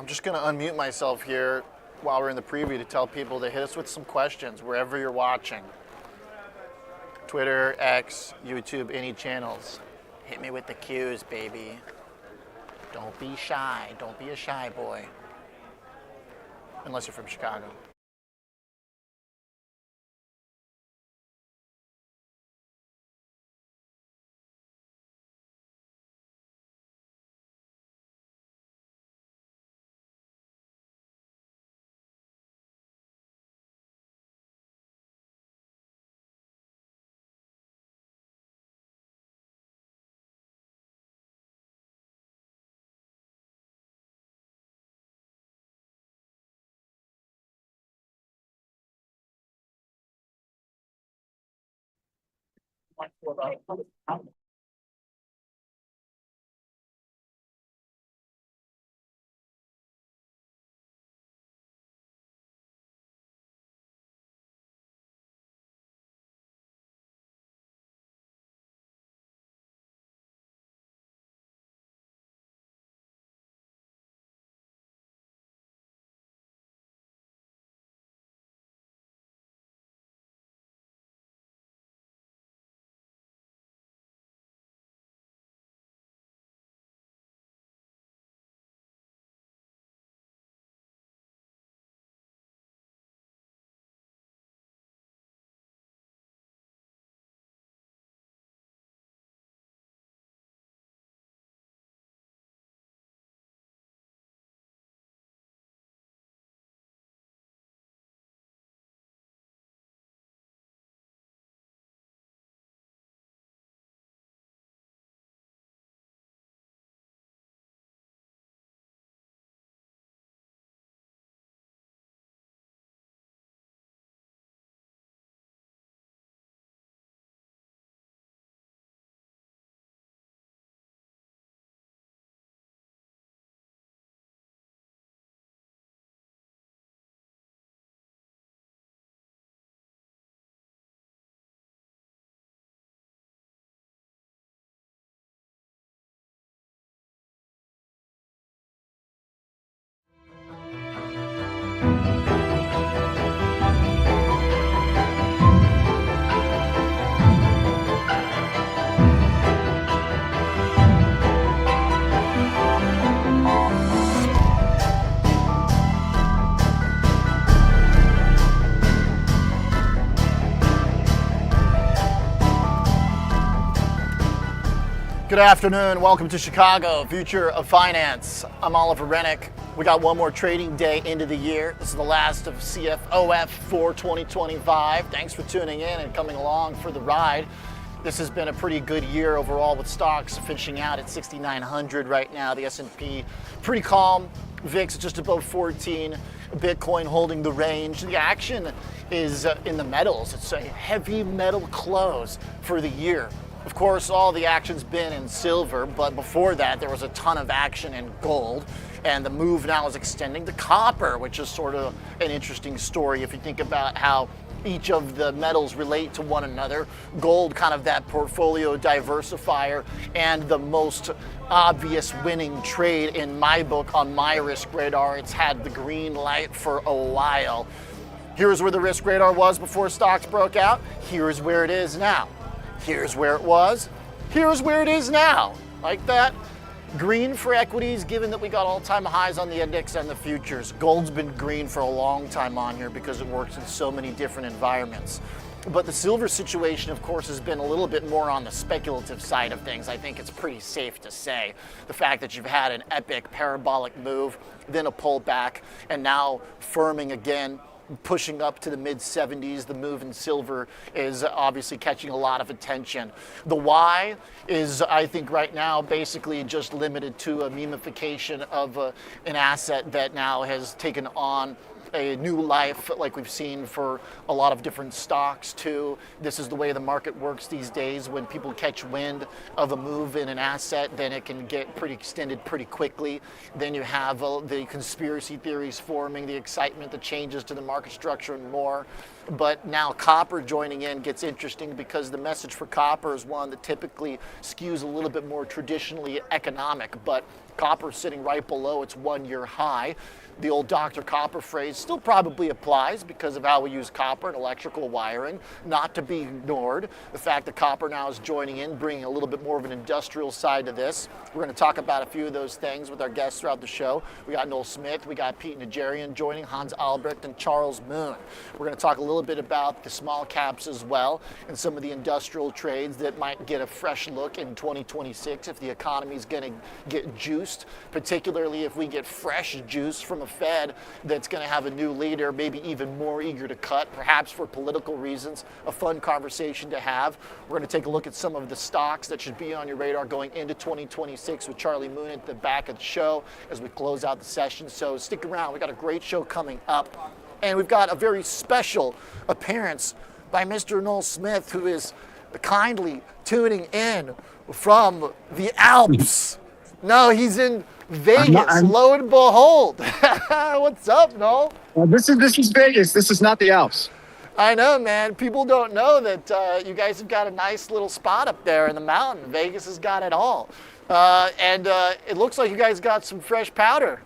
I'm just going to unmute myself here while we're in the preview to tell people to hit us with some questions wherever you're watching. Twitter, X, YouTube, any channels. Hit me with the cues, baby. Don't be shy. Don't be a shy boy. Unless you're from Chicago. Good afternoon. Welcome to Chicago, Future of Finance. I'm Oliver Renick. We got one more trading day into the year. This is the last of CFOF for 2025. Thanks for tuning in and coming along for the ride. This has been a pretty good year overall with stocks finishing out at 6,900 right now. The S&P pretty calm. VIX just above 14. Bitcoin holding the range. The action is in the metals. It's a heavy metal close for the year. Of course, all the action's been in silver, but before that, there was a ton of action in gold, and the move now is extending to copper, which is sort of an interesting story if you think about how each of the metals relate to one another. Gold, kind of that portfolio diversifier, and the most obvious winning trade in my book on my risk radar. It's had the green light for a while. Here's where the risk radar was before stocks broke out. Here's where it is now. Here's where it was. Here's where it is now. Like that. Green for equities, given that we got all-time highs on the index and the futures. Gold's been green for a long time on here because it works in so many different environments. But the silver situation, of course, has been a little bit more on the speculative side of things. I think it's pretty safe to say. The fact that you've had an epic parabolic move, then a pullback, and now firming again, pushing up to the mid-70s. The move in silver is obviously catching a lot of attention. The why is, I think, right now basically just limited to a memification of an asset that now has taken on a new life, like we've seen for a lot of different stocks too. This is the way the market works these days. When people catch wind of a move in an asset, then it can get pretty extended pretty quickly. Then you have the conspiracy theories forming, the excitement, the changes to the market structure and more. but now copper joining in gets interesting because the message for copper is one that typically skews a little bit more traditionally economic, but copper sitting right below its 1-year high. The old Dr. Copper phrase still probably applies because of how we use copper and electrical wiring, not to be ignored. The fact that copper now is joining in, bringing a little bit more of an industrial side to this. We're going to talk about a few of those things with our guests throughout the show. We got Noel Smith, we got Pete Najarian joining, Hans Albrecht, and Charles Moon. We're going to talk a little bit about the small caps as well and some of the industrial trades that might get a fresh look in 2026 if the economy is going to get juiced, particularly if we get fresh juice from a Fed that's going to have a new leader, maybe even more eager to cut, perhaps for political reasons. A fun conversation to have. We're going to take a look at some of the stocks that should be on your radar going into 2026 with Charlie Moon at the back of the show as we close out the session. So stick around. We've got a great show coming up. And we've got a very special appearance by Mr. Noel Smith, who is kindly tuning in from the Alps. No, he's in Vegas, lo and behold. What's up, Noel? Well, this is Vegas. This is not the Alps. I know, man. People don't know that you guys have got a nice little spot up there in the mountain. Vegas has got it all. And it looks like you guys got some fresh powder.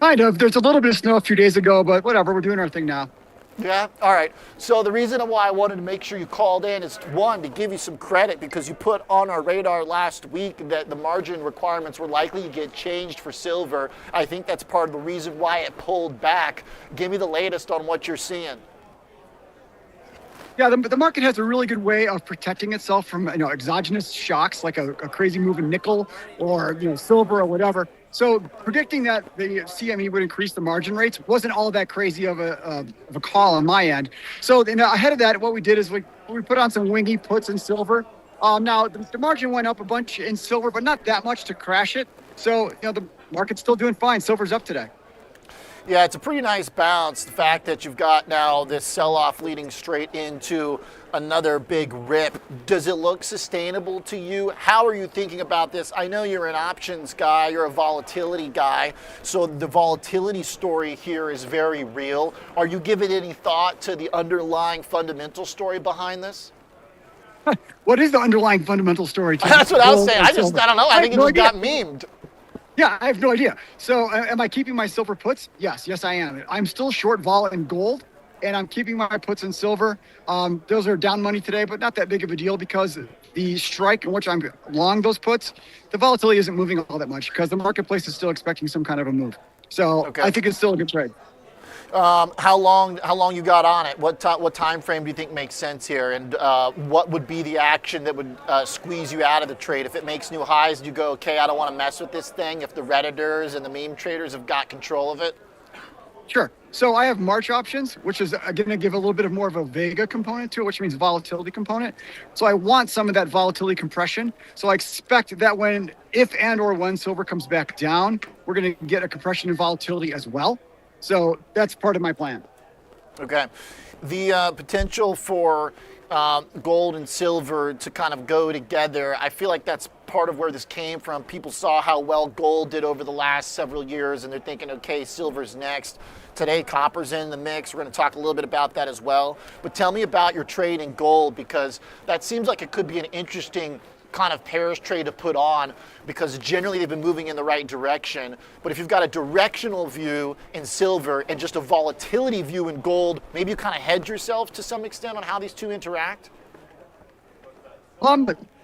Kind of. There's a little bit of snow a few days ago, but whatever. We're doing our thing now. Yeah? All right. So the reason why I wanted to make sure you called in is, one, to give you some credit because you put on our radar last week that the margin requirements were likely to get changed for silver. I think that's part of the reason why it pulled back. Give me the latest on what you're seeing. Yeah, the market has a really good way of protecting itself from exogenous shocks like a crazy move in nickel or silver or whatever. So predicting that the CME would increase the margin rates wasn't all that crazy of a call on my end. So ahead of that, what we did is we put on some wingy puts in silver. Now the margin went up a bunch in silver, but not that much to crash it. So the market's still doing fine. Silver's up today. Yeah, it's a pretty nice bounce. The fact that you've got now this sell-off leading straight into another big rip. Does it look sustainable to you? How are you thinking about this? I know you're an options guy, you're a volatility guy, so the volatility story here is very real. Are you giving any thought to the underlying fundamental story behind this? What is the underlying fundamental story? That's what I was saying. I don't know. I think it just got memed. Yeah, I have no idea. So am I keeping my silver puts? Yes, I am. I'm still short vol in gold, and I'm keeping my puts in silver. Those are down money today, but not that big of a deal because the strike in which I'm long those puts, the volatility isn't moving all that much because the marketplace is still expecting some kind of a move. So okay. I think it's still a good trade. How long you got on it? What time frame do you think makes sense here? And what would be the action that would squeeze you out of the trade? If it makes new highs, do you go, okay, I don't want to mess with this thing if the Redditors and the meme traders have got control of it? Sure. So I have March options, which is going to give a little bit of more of a Vega component to it, which means volatility component. So I want some of that volatility compression. So I expect that if and or when silver comes back down, we're going to get a compression in volatility as well. So that's part of my plan. Okay. The potential for gold and silver to kind of go together, I feel like that's part of where this came from. People saw how well gold did over the last several years, and they're thinking, okay, silver's next. Today, copper's in the mix. We're going to talk a little bit about that as well. But tell me about your trade in gold, because that seems like it could be an interesting kind of pairs trade to put on, because generally they've been moving in the right direction. But if you've got a directional view in silver and just a volatility view in gold, maybe you kind of hedge yourself to some extent on how these two interact?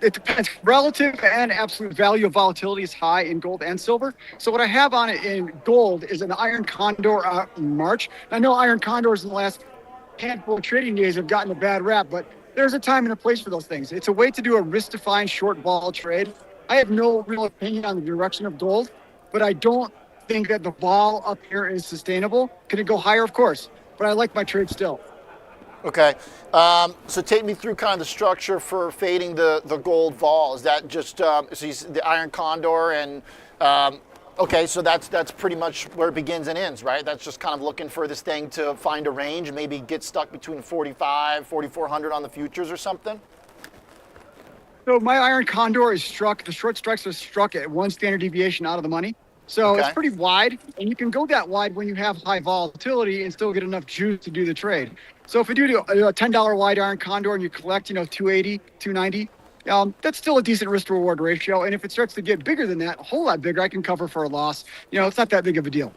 It depends. Relative and absolute value of volatility is high in gold and silver. So what I have on it in gold is an iron condor in March. I know iron condors in the last handful of trading days have gotten a bad rap, but there's a time and a place for those things. It's a way to do a risk-defined short vol trade. I have no real opinion on the direction of gold, but I don't think that the vol up here is sustainable. Could it go higher? Of course, but I like my trade still. Okay, so take me through kind of the structure for fading the gold vol. Is that just the iron condor and okay, so that's pretty much where it begins and ends, right? That's just kind of looking for this thing to find a range and maybe get stuck between 45, 4,400 on the futures or something? So my iron condor is struck, the short strikes are struck at one standard deviation out of the money. So it's Okay. pretty wide, and you can go that wide when you have high volatility and still get enough juice to do the trade. So if you do a $10 wide iron condor and you collect, 280, 290, that's still a decent risk to reward ratio. And if it starts to get bigger than that, a whole lot bigger, I can cover for a loss. It's not that big of a deal.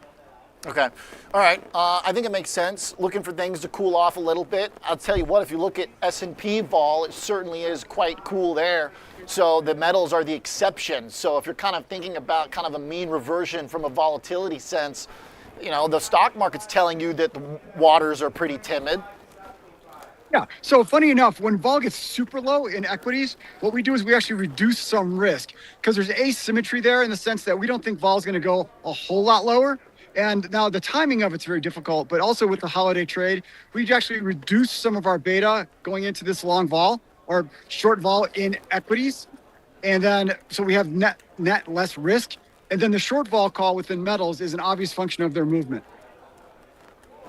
Okay. All right. I think it makes sense. Looking for things to cool off a little bit. I'll tell you what, if you look at S&P vol, it certainly is quite cool there. So the metals are the exception. So if you're kind of thinking about kind of a mean reversion from a volatility sense, the stock market's telling you that the waters are pretty timid. Yeah. So funny enough, when vol gets super low in equities, what we do is we actually reduce some risk because there's asymmetry there in the sense that we don't think vol is going to go a whole lot lower. And now the timing of it's very difficult, but also with the holiday trade, we actually reduce some of our beta going into this long vol or short vol in equities. And then, so we have net less risk. And then the short vol call within metals is an obvious function of their movement.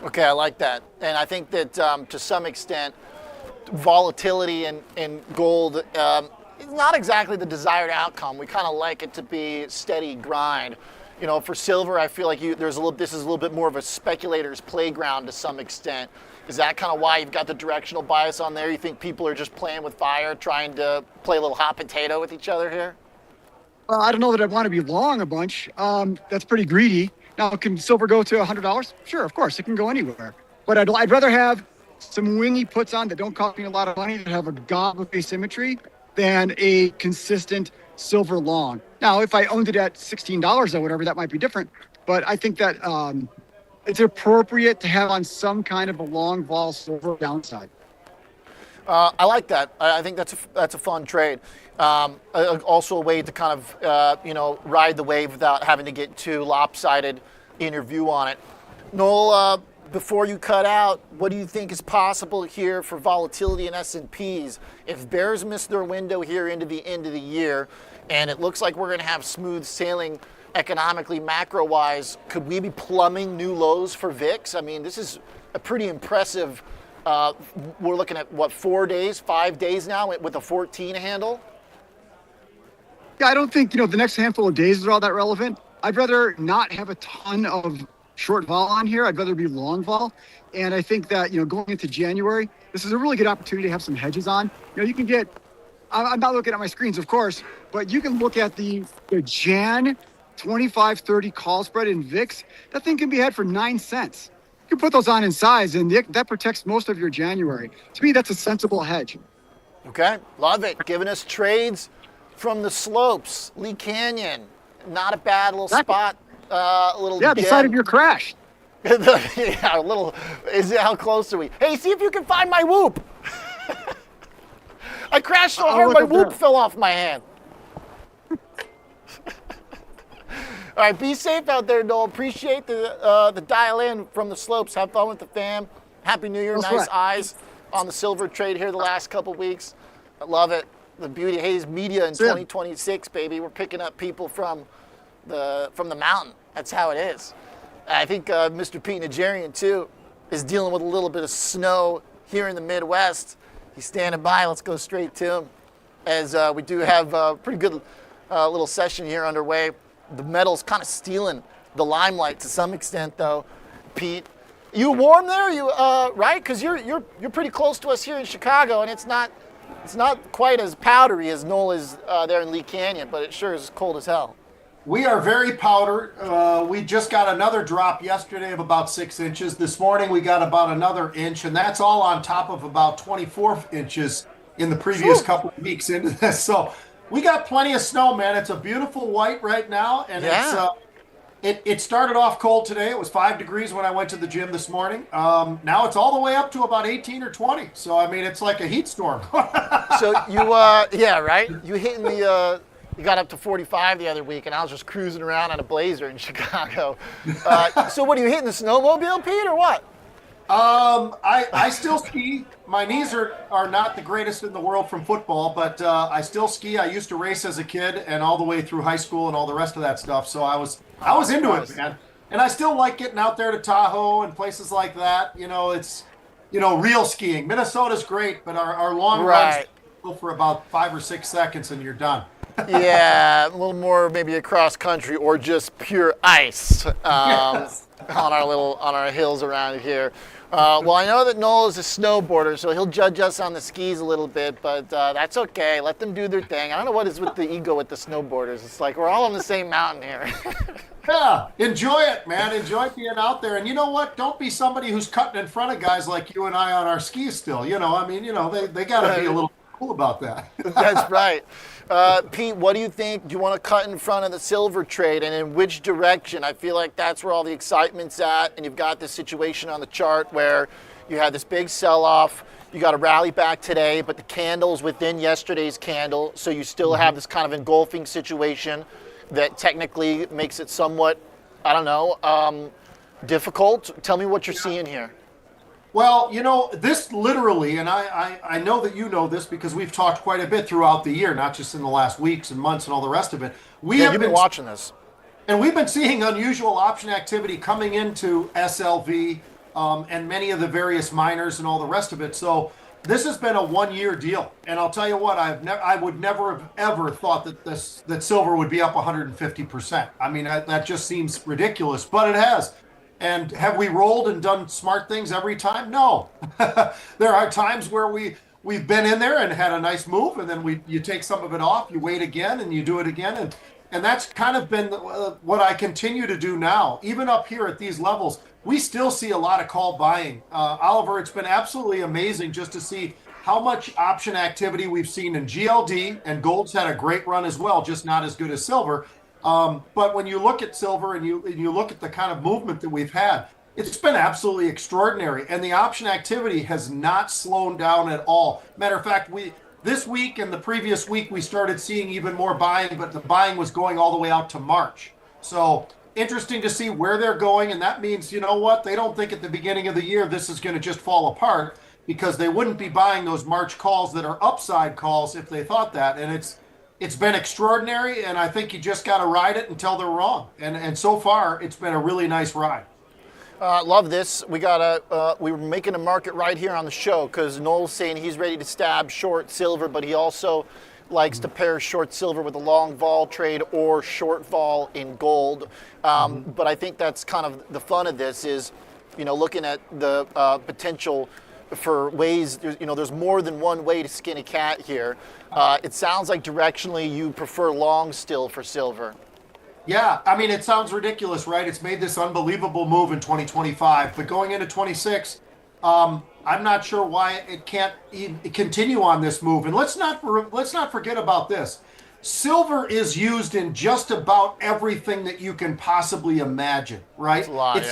Okay, I like that. And I think that to some extent, volatility in gold is not exactly the desired outcome. We kind of like it to be steady grind. For silver, I feel like this is a little bit more of a speculator's playground to some extent. Is that kind of why you've got the directional bias on there? You think people are just playing with fire, trying to play a little hot potato with each other here? I don't know that I want to be long a bunch. That's pretty greedy. Now, can silver go to $100? Sure, of course, it can go anywhere. But I'd rather have some wingy puts on that don't cost me a lot of money, that have a gob of asymmetry, than a consistent silver long. Now, if I owned it at $16 or whatever, that might be different. But I think that it's appropriate to have on some kind of a long vol silver downside. I like that. I think that's a fun trade. Also a way to kind of ride the wave without having to get too lopsided in your view on it. Noel, before you cut out, what do you think is possible here for volatility in S&Ps? If bears miss their window here into the end of the year, and it looks like we're going to have smooth sailing economically, macro-wise, could we be plumbing new lows for VIX? I mean, this is a pretty impressive. We're looking at, 5 days now with a 14 handle? Yeah, I don't think, the next handful of days are all that relevant. I'd rather not have a ton of short vol on here. I'd rather be long vol. And I think that, going into January, this is a really good opportunity to have some hedges on. You can get, I'm not looking at my screens, of course, but you can look at the Jan 25-30 call spread in VIX. That thing can be had for 9 cents. You can put those on in size, and that protects most of your January. To me, that's a sensible hedge. Okay, love it. Giving us trades from the slopes, Lee Canyon, not a bad little spot. A little the side of your crash. Yeah, a little. How close are we? Hey, see if you can find my whoop. I crashed so hard my whoop fell off my hand. All right, be safe out there, Noel. Appreciate the dial in from the slopes. Have fun with the fam. Happy New Year. Nice eyes on the silver trade here the last couple weeks. I love it. The Beauty Haze media in 2026, baby. We're picking up people from the mountain. That's how it is. I think Mr. Pete Najarian, too, is dealing with a little bit of snow here in the Midwest. He's standing by. Let's go straight to him as we do have a pretty good little session here underway. The metal's kind of stealing the limelight to some extent, though. Pete, you warm there? You right? Because you're pretty close to us here in Chicago, and it's not quite as powdery as Noel is there in Lee Canyon, but it sure is cold as hell. We are very powdered. We just got another drop yesterday of about 6 inches. This morning we got about another inch, and that's all on top of about 24 inches in the previous couple of weeks into this. So we got plenty of snow, man. It's a beautiful white right now, and it started off cold today. It was 5 degrees when I went to the gym this morning. Now it's all the way up to about 18 or 20. So I mean, it's like a heat storm. So you, right? You hitting the. You got up to 45 the other week, and I was just cruising around on a Blazer in Chicago. So what, are you hitting the snowmobile, Pete, or what? I still ski. My knees are not the greatest in the world from football, but I still ski. I used to race as a kid and all the way through high school and all the rest of that stuff. So I was into it, man. And I still like getting out there to Tahoe and places like that. It's real skiing. Minnesota's great, but our long runs go for about 5 or 6 seconds and you're done. Yeah, a little more maybe across country or just pure ice Yes. on our hills around here. Well, I know that Noel is a snowboarder, so he'll judge us on the skis a little bit, but that's okay. Let them do their thing. I don't know what is with the ego with the snowboarders. It's like we're all on the same mountain here. Yeah, enjoy it, man. Enjoy being out there. And you know what? Don't be somebody who's cutting in front of guys like you and I on our skis still. They got to be a little cool about that. That's right. Pete, what do you think? Do you want to cut in front of the silver trade, and in which direction? I feel like that's where all the excitement's at, and you've got this situation on the chart where you had this big sell-off. You got a rally back today, but the candle's within yesterday's candle, so you still have this kind of engulfing situation that technically makes it somewhat, I don't know, difficult. Tell me what you're seeing here. Well, this literally, and I know that you know this because we've talked quite a bit throughout the year, not just in the last weeks and months and all the rest of it. You've been watching this. And we've been seeing unusual option activity coming into SLV and many of the various miners and all the rest of it. So this has been a one-year deal. And I'll tell you what, I would never have ever thought that silver would be up 150%. I mean, that just seems ridiculous, but it has. And have we rolled and done smart things every time? No. There are times where we've been in there and had a nice move, and then you take some of it off, you wait again, and you do it again. And that's kind of been what I continue to do now. Even up here at these levels, we still see a lot of call buying. Oliver, it's been absolutely amazing just to see how much option activity we've seen in GLD, and gold's had a great run as well, just not as good as silver. But when you look at silver and you look at the kind of movement that we've had, it's been absolutely extraordinary. And the option activity has not slowed down at all. Matter of fact, this week and the previous week, we started seeing even more buying, but the buying was going all the way out to March. So interesting to see where they're going. And that means, you know what? They don't think at the beginning of the year this is going to just fall apart, because they wouldn't be buying those March calls that are upside calls if they thought that. And it's been extraordinary, and I think you just got to ride it until they're wrong. And so far, it's been a really nice ride. Love this. We were making a market right here on the show because Noel's saying he's ready to stab short silver, but he also likes to pair short silver with a long vol trade or short vol in gold. But I think that's kind of the fun of this is, looking at the potential for ways, there's more than one way to skin a cat here. It sounds like directionally you prefer long still for silver. Yeah, I mean, it sounds ridiculous, right? It's made this unbelievable move in 2025, but going into 26, I'm not sure why it can't continue on this move. And let's not forget about this. Silver is used in just about everything that you can possibly imagine, right? It's a lot,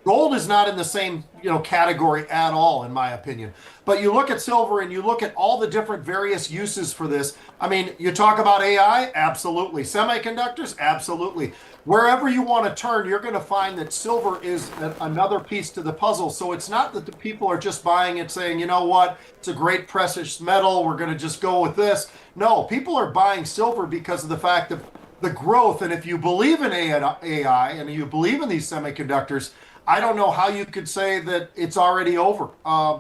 Gold is not in the same, category at all, in my opinion. But you look at silver and you look at all the different various uses for this. I mean, you talk about AI, absolutely. Semiconductors, absolutely. Wherever you want to turn, you're going to find that silver is another piece to the puzzle. So it's not that the people are just buying it saying, you know what, it's a great precious metal, we're going to just go with this. No, people are buying silver because of the fact of the growth. And if you believe in AI and you believe in these semiconductors, I don't know how you could say that it's already over,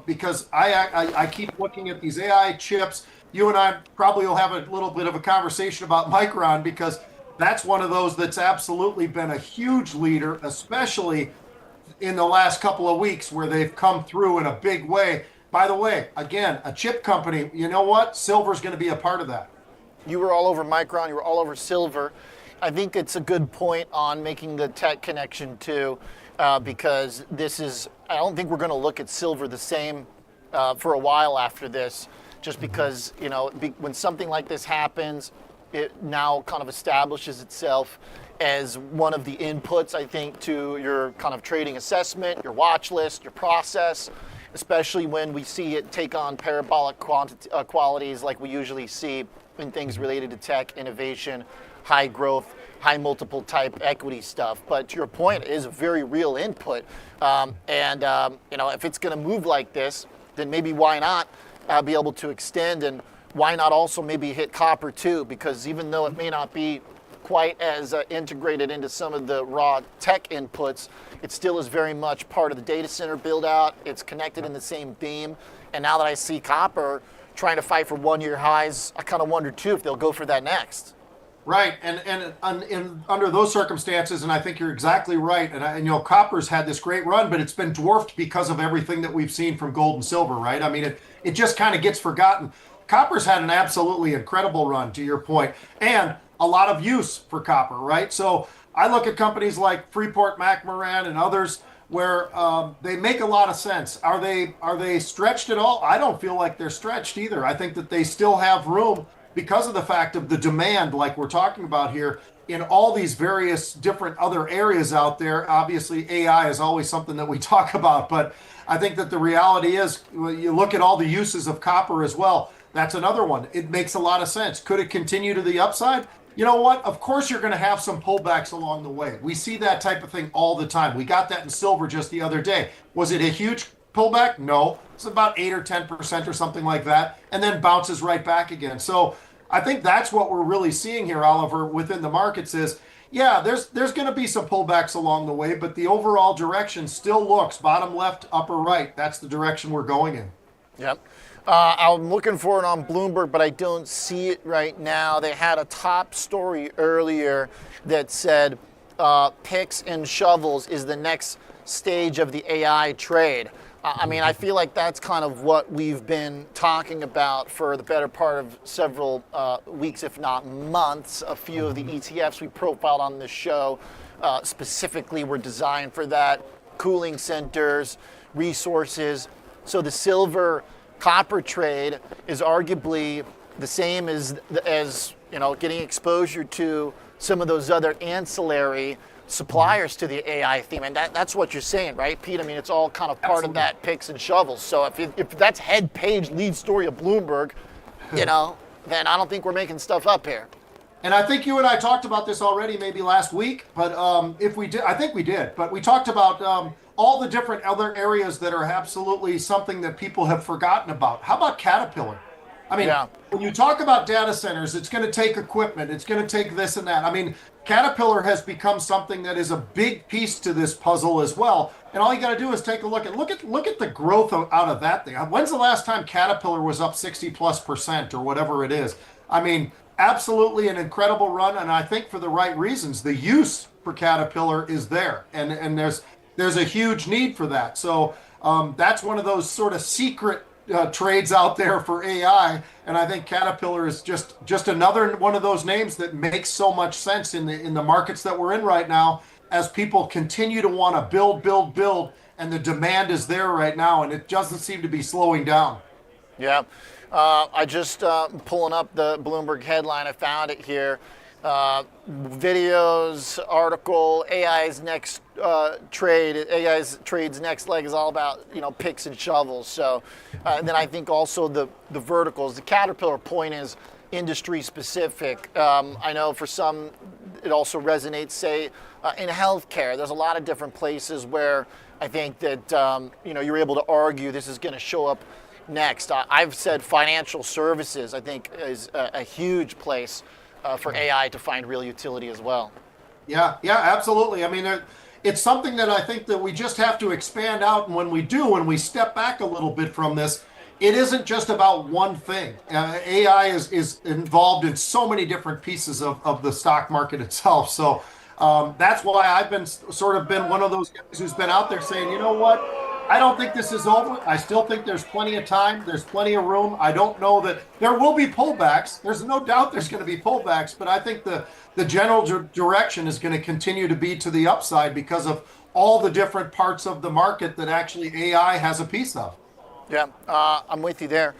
because I keep looking at these AI chips. You and I probably will have a little bit of a conversation about Micron, because that's one of those that's absolutely been a huge leader, especially in the last couple of weeks where they've come through in a big way. By the way, again, a chip company, you know what? Silver's going to be a part of that. You were all over Micron, you were all over silver. I think it's a good point on making the tech connection too, because I don't think we're going to look at silver the same for a while after this, just because, when something like this happens, it now kind of establishes itself as one of the inputs, I think, to your kind of trading assessment, your watch list, your process, especially when we see it take on parabolic qualities like we usually see in things related to tech, innovation, high growth, high multiple type equity stuff. But to your point, it is a very real input. If it's going to move like this, then maybe why not be able to extend, and why not also maybe hit copper too? Because even though it may not be quite as integrated into some of the raw tech inputs, it still is very much part of the data center build out. It's connected in the same theme. And now that I see copper trying to fight for 1 year highs, I kind of wonder too if they'll go for that next. Right, and under those circumstances, and I think you're exactly right. And copper's had this great run, but it's been dwarfed because of everything that we've seen from gold and silver. Right? I mean, it just kind of gets forgotten. Copper's had an absolutely incredible run, to your point, and a lot of use for copper. Right? So I look at companies like Freeport McMoran and others where they make a lot of sense. Are they stretched at all? I don't feel like they're stretched either. I think that they still have room because of the fact of the demand, like we're talking about here, in all these various different other areas out there. Obviously, AI is always something that we talk about, but I think that the reality is, you look at all the uses of copper as well. That's another one. It makes a lot of sense. Could it continue to the upside? You know what? Of course, you're going to have some pullbacks along the way. We see that type of thing all the time. We got that in silver just the other day. Was it a huge pullback? No. It's about 8 or 10% or something like that, and then bounces right back again. So I think that's what we're really seeing here, Oliver, within the markets is, yeah, there's going to be some pullbacks along the way, but the overall direction still looks bottom left, upper right. That's the direction we're going in. Yep. I'm looking for it on Bloomberg, but I don't see it right now. They had a top story earlier that said picks and shovels is the next stage of the AI trade. I mean, I feel like that's kind of what we've been talking about for the better part of several weeks, if not months. A few of the ETFs we profiled on this show specifically were designed for that. Cooling centers, resources. So the silver copper trade is arguably the same as getting exposure to some of those other ancillary suppliers to the AI theme, and that's what you're saying, right, Pete? I mean, it's all kind of part Absolutely. of that picks and shovels. So if that's head page lead story of Bloomberg, then I don't think we're making stuff up here. And I think you and I talked about this already, maybe last week. But if we did, I think we did. But we talked about all the different other areas that are absolutely something that people have forgotten about. How about Caterpillar? I mean, when you talk about data centers, it's going to take equipment. It's going to take this and that. I mean, Caterpillar has become something that is a big piece to this puzzle as well. And all you got to do is take a look at the growth out of that thing. When's the last time Caterpillar was up 60+% or whatever it is? I mean, absolutely an incredible run, and I think for the right reasons. The use for Caterpillar is there, and there's a huge need for that. So that's one of those sort of secret trades out there for AI, and I think Caterpillar is just another one of those names that makes so much sense in the markets that we're in right now, as people continue to want to build, and the demand is there right now, and it doesn't seem to be slowing down. Yeah. I just pulling up the Bloomberg headline. I found it here. Videos, article, AI's next AI's trade's next leg is all about picks and shovels. So, and then I think also the verticals. The Caterpillar point is industry specific. I know for some it also resonates, say, in healthcare. There's a lot of different places where I think that you're able to argue this is going to show up next. I've said financial services, I think, is a huge place for AI to find real utility as well. Yeah, absolutely. I mean, it's something that I think that we just have to expand out. And when we step back a little bit from this, it isn't just about one thing. AI is involved in so many different pieces of the stock market itself. So that's why I've been one of those guys who's been out there saying, you know what? I don't think this is over. I still think there's plenty of time. There's plenty of room. I don't know that there will be pullbacks. There's no doubt there's going to be pullbacks, but I think the general direction is going to continue to be to the upside because of all the different parts of the market that actually AI has a piece of. Yeah, I'm with you there.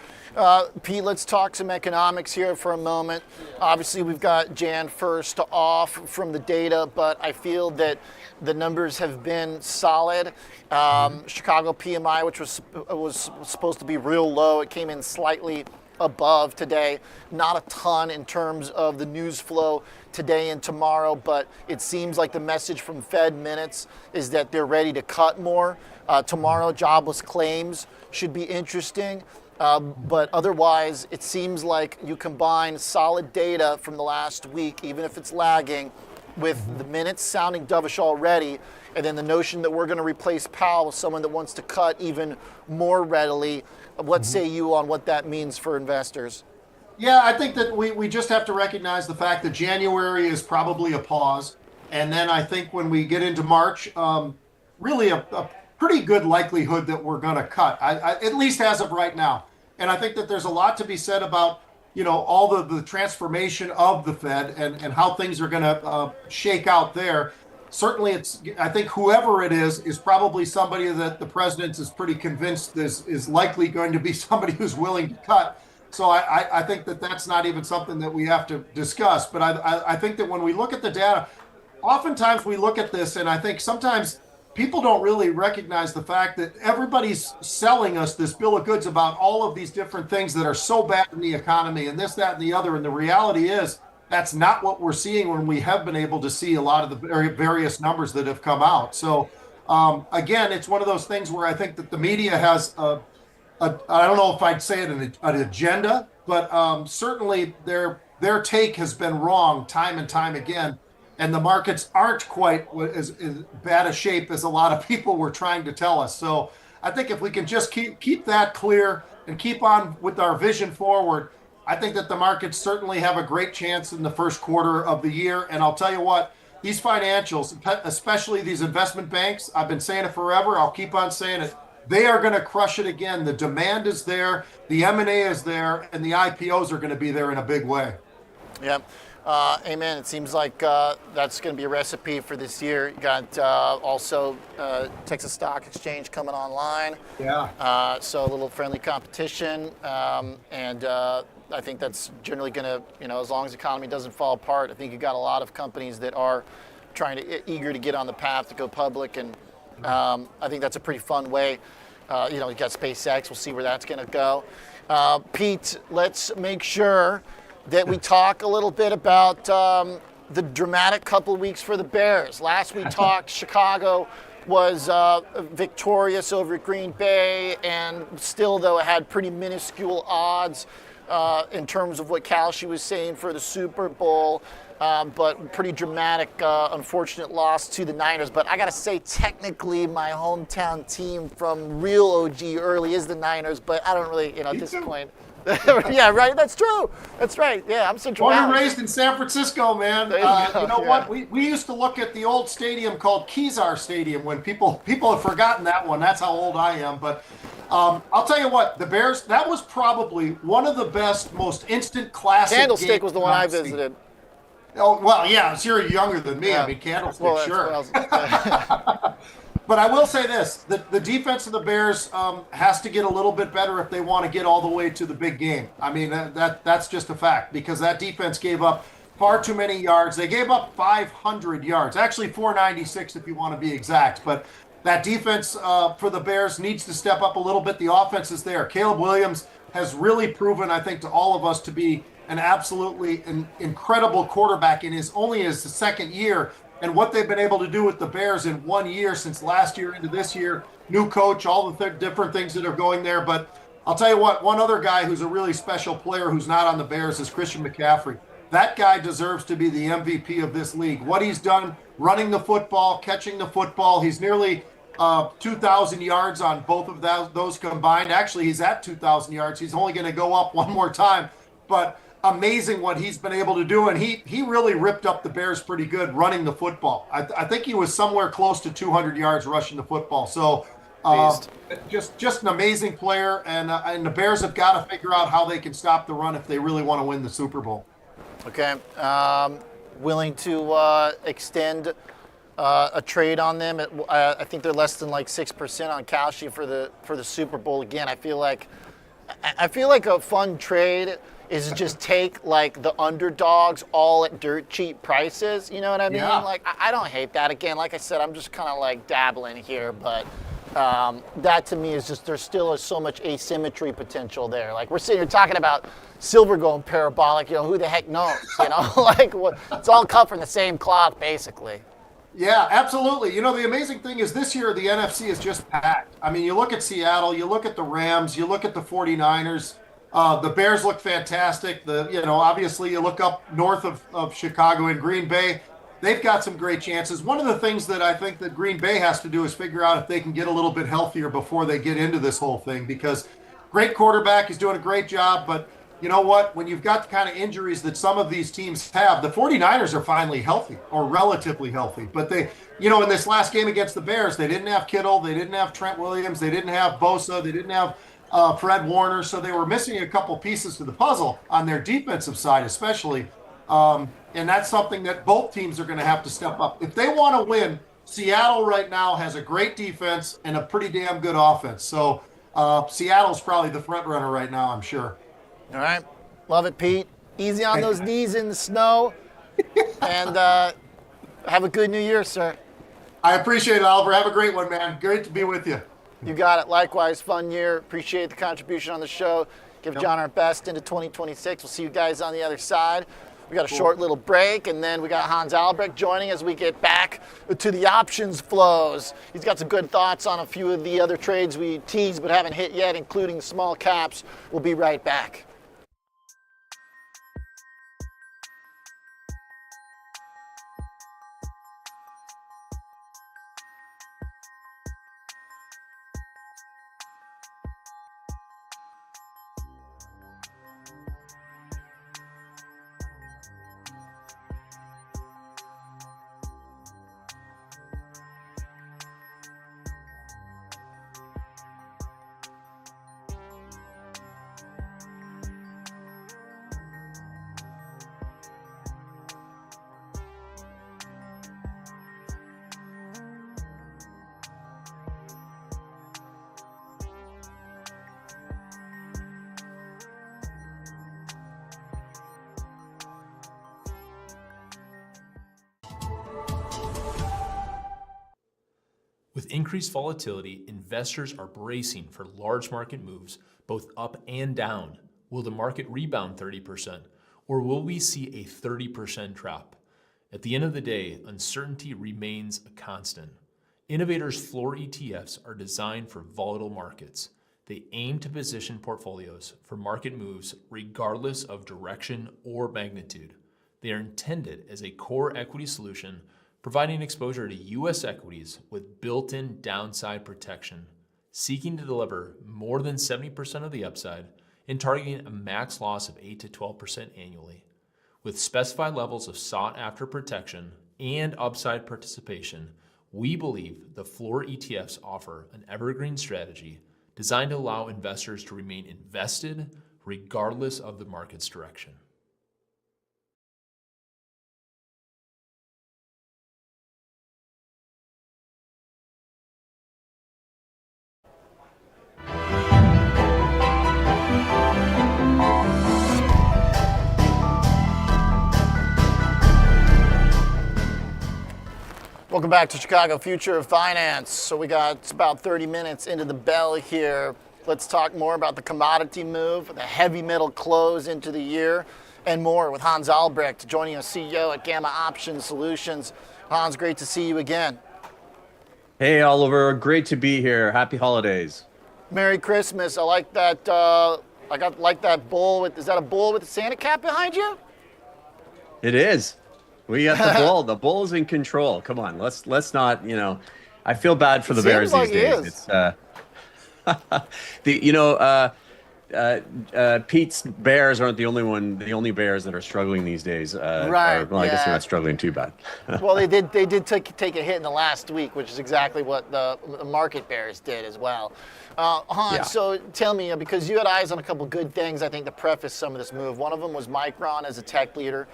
Pete, let's talk some economics here for a moment. Obviously, we've got Jan 1st off from the data, but I feel that the numbers have been solid. Chicago PMI, which was supposed to be real low, it came in slightly above today. Not a ton in terms of the news flow today and tomorrow, but it seems like the message from Fed minutes is that they're ready to cut more. Tomorrow, jobless claims should be interesting. But otherwise, it seems like you combine solid data from the last week, even if it's lagging, with the minutes sounding dovish already, and then the notion that we're going to replace Powell with someone that wants to cut even more readily. What say you on what that means for investors? Yeah, I think that we just have to recognize the fact that January is probably a pause. And then I think when we get into March, really a pretty good likelihood that we're going to cut, at least as of right now. And I think that there's a lot to be said about, all the transformation of the Fed and how things are going to shake out there. Certainly, I think whoever it is probably somebody that the president is pretty convinced is likely going to be somebody who's willing to cut. So I think that that's not even something that we have to discuss. But I think that when we look at the data, oftentimes we look at this, and I think sometimes people don't really recognize the fact that everybody's selling us this bill of goods about all of these different things that are so bad in the economy and this, that, and the other. And the reality is that's not what we're seeing when we have been able to see a lot of the various numbers that have come out. So again, it's one of those things where I think that the media has I don't know if I'd say it an agenda, but certainly their take has been wrong time and time again. And the markets aren't quite as bad a shape as a lot of people were trying to tell us. So I think if we can just keep that clear and keep on with our vision forward, I think that the markets certainly have a great chance in the first quarter of the year. And I'll tell you what, these financials, especially these investment banks, I've been saying it forever. I'll keep on saying it. They are going to crush it again. The demand is there, the M&A is there, and the IPOs are going to be there in a big way. Yep. Amen. It seems like that's going to be a recipe for this year. You got also Texas Stock Exchange coming online. Yeah. So a little friendly competition. And I think that's generally going to, as long as the economy doesn't fall apart, I think you got a lot of companies that are eager to get on the path to go public. And I think that's a pretty fun way. You got SpaceX. We'll see where that's going to go. Pete, let's make sure that we talk a little bit about the dramatic couple of weeks for the Bears. Last we talked, Chicago was victorious over Green Bay, and still, though, it had pretty minuscule odds in terms of what Kalshi was saying for the Super Bowl. But pretty dramatic, unfortunate loss to the Niners. But I got to say, technically, my hometown team from real OG early is the Niners, but I don't really, at this point. Yeah, right. That's true. That's right. Yeah, I'm Central Valley. Born and raised in San Francisco, man. What? We used to look at the old stadium called Kezar Stadium when people have forgotten that one. That's how old I am. But I'll tell you what, the Bears. That was probably one of the best, most instant classic. Candlestick was the one I visited. Oh well, yeah. So you're younger than me. Yeah. I mean, Candlestick, sure. But I will say this, the defense of the Bears has to get a little bit better if they want to get all the way to the big game. I mean, that's just a fact, because that defense gave up far too many yards. They gave up 500 yards, actually 496 if you want to be exact. But that defense for the Bears needs to step up a little bit. The offense is there. Caleb Williams has really proven, I think, to all of us to be an absolutely incredible quarterback in only his second year. And what they've been able to do with the Bears in 1 year, since last year into this year, new coach, all the different things that are going there. But I'll tell you what, one other guy who's a really special player who's not on the Bears is Christian McCaffrey. That guy deserves to be the MVP of this league. What he's done running the football, catching the football, he's nearly 2,000 yards on both of those combined. Actually, he's at 2,000 yards. He's only going to go up one more time. But amazing what he's been able to do, and he really ripped up the Bears pretty good running the football. I think he was somewhere close to 200 yards rushing the football. So just an amazing player, and the Bears have got to figure out how they can stop the run if they really want to win the Super Bowl. Okay, willing to extend a trade on them. I think they're less than like 6% on Kalshi for the Super Bowl. Again, I feel like a fun trade is just take like the underdogs all at dirt cheap prices. You know what I mean? Yeah. Like I don't hate that. Again, like I said, I'm just kind of like dabbling here, but that to me is just, there's still so much asymmetry potential there. Like we're sitting here talking about silver going parabolic. Who the heck knows? Like it's all cut from the same cloth, basically. Yeah, absolutely. The amazing thing is this year the NFC is just packed. I mean, you look at Seattle, you look at the Rams, you look at the 49ers. The Bears look fantastic. Obviously you look up north of Chicago and Green Bay. They've got some great chances. One of the things that I think that Green Bay has to do is figure out if they can get a little bit healthier before they get into this whole thing, because great quarterback is doing a great job, but you know what? When you've got the kind of injuries that some of these teams have, the 49ers are finally healthy or relatively healthy. But they, in this last game against the Bears, they didn't have Kittle, they didn't have Trent Williams, they didn't have Bosa, they didn't have Fred Warner. So they were missing a couple pieces to the puzzle on their defensive side, especially. And that's something that both teams are going to have to step up. If they want to win, Seattle right now has a great defense and a pretty damn good offense. So Seattle's probably the front runner right now, I'm sure. All right. Love it, Pete. Easy on those knees in the snow. And have a good New Year, sir. I appreciate it, Oliver. Have a great one, man. Great to be with you. You got it. Likewise, fun year. Appreciate the contribution on the show. Give John our best into 2026. We'll see you guys on the other side. We got a short little break, and then we got Hans Albrecht joining as we get back to the options flows. He's got some good thoughts on a few of the other trades we teased but haven't hit yet, including small caps. We'll be right back. With increased volatility, investors are bracing for large market moves, both up and down. Will the market rebound 30%, or will we see a 30% drop? At the end of the day, uncertainty remains a constant. Innovators' floor ETFs are designed for volatile markets. They aim to position portfolios for market moves regardless of direction or magnitude. They are intended as a core equity solution, providing exposure to U.S. equities with built-in downside protection, seeking to deliver more than 70% of the upside and targeting a max loss of 8 to 12% annually. With specified levels of sought-after protection and upside participation, we believe the floor ETFs offer an evergreen strategy designed to allow investors to remain invested regardless of the market's direction. Welcome back to Chicago Future of Finance. So it's about 30 minutes into the bell here. Let's talk more about the commodity move, the heavy metal close into the year, and more with Hans Albrecht, joining us, CEO at Gamma Option Solutions. Hans, great to see you again. Hey, Oliver, great to be here. Happy holidays. Merry Christmas. I like that. Like that bull is that a bull with a Santa cap behind you? It is. We got the bull. The bull's in control. Come on, let's not. I feel bad for the Bears these days. It's Pete's Bears aren't the only Bears that are struggling these days. Right. Well, I guess they're not struggling too bad. Well, they did take a hit in the last week, which is exactly what the market bears did as well. Hans, Yeah. So tell me, because you had eyes on a couple good things, I think, to preface some of this move. One of them was Micron as a tech leader.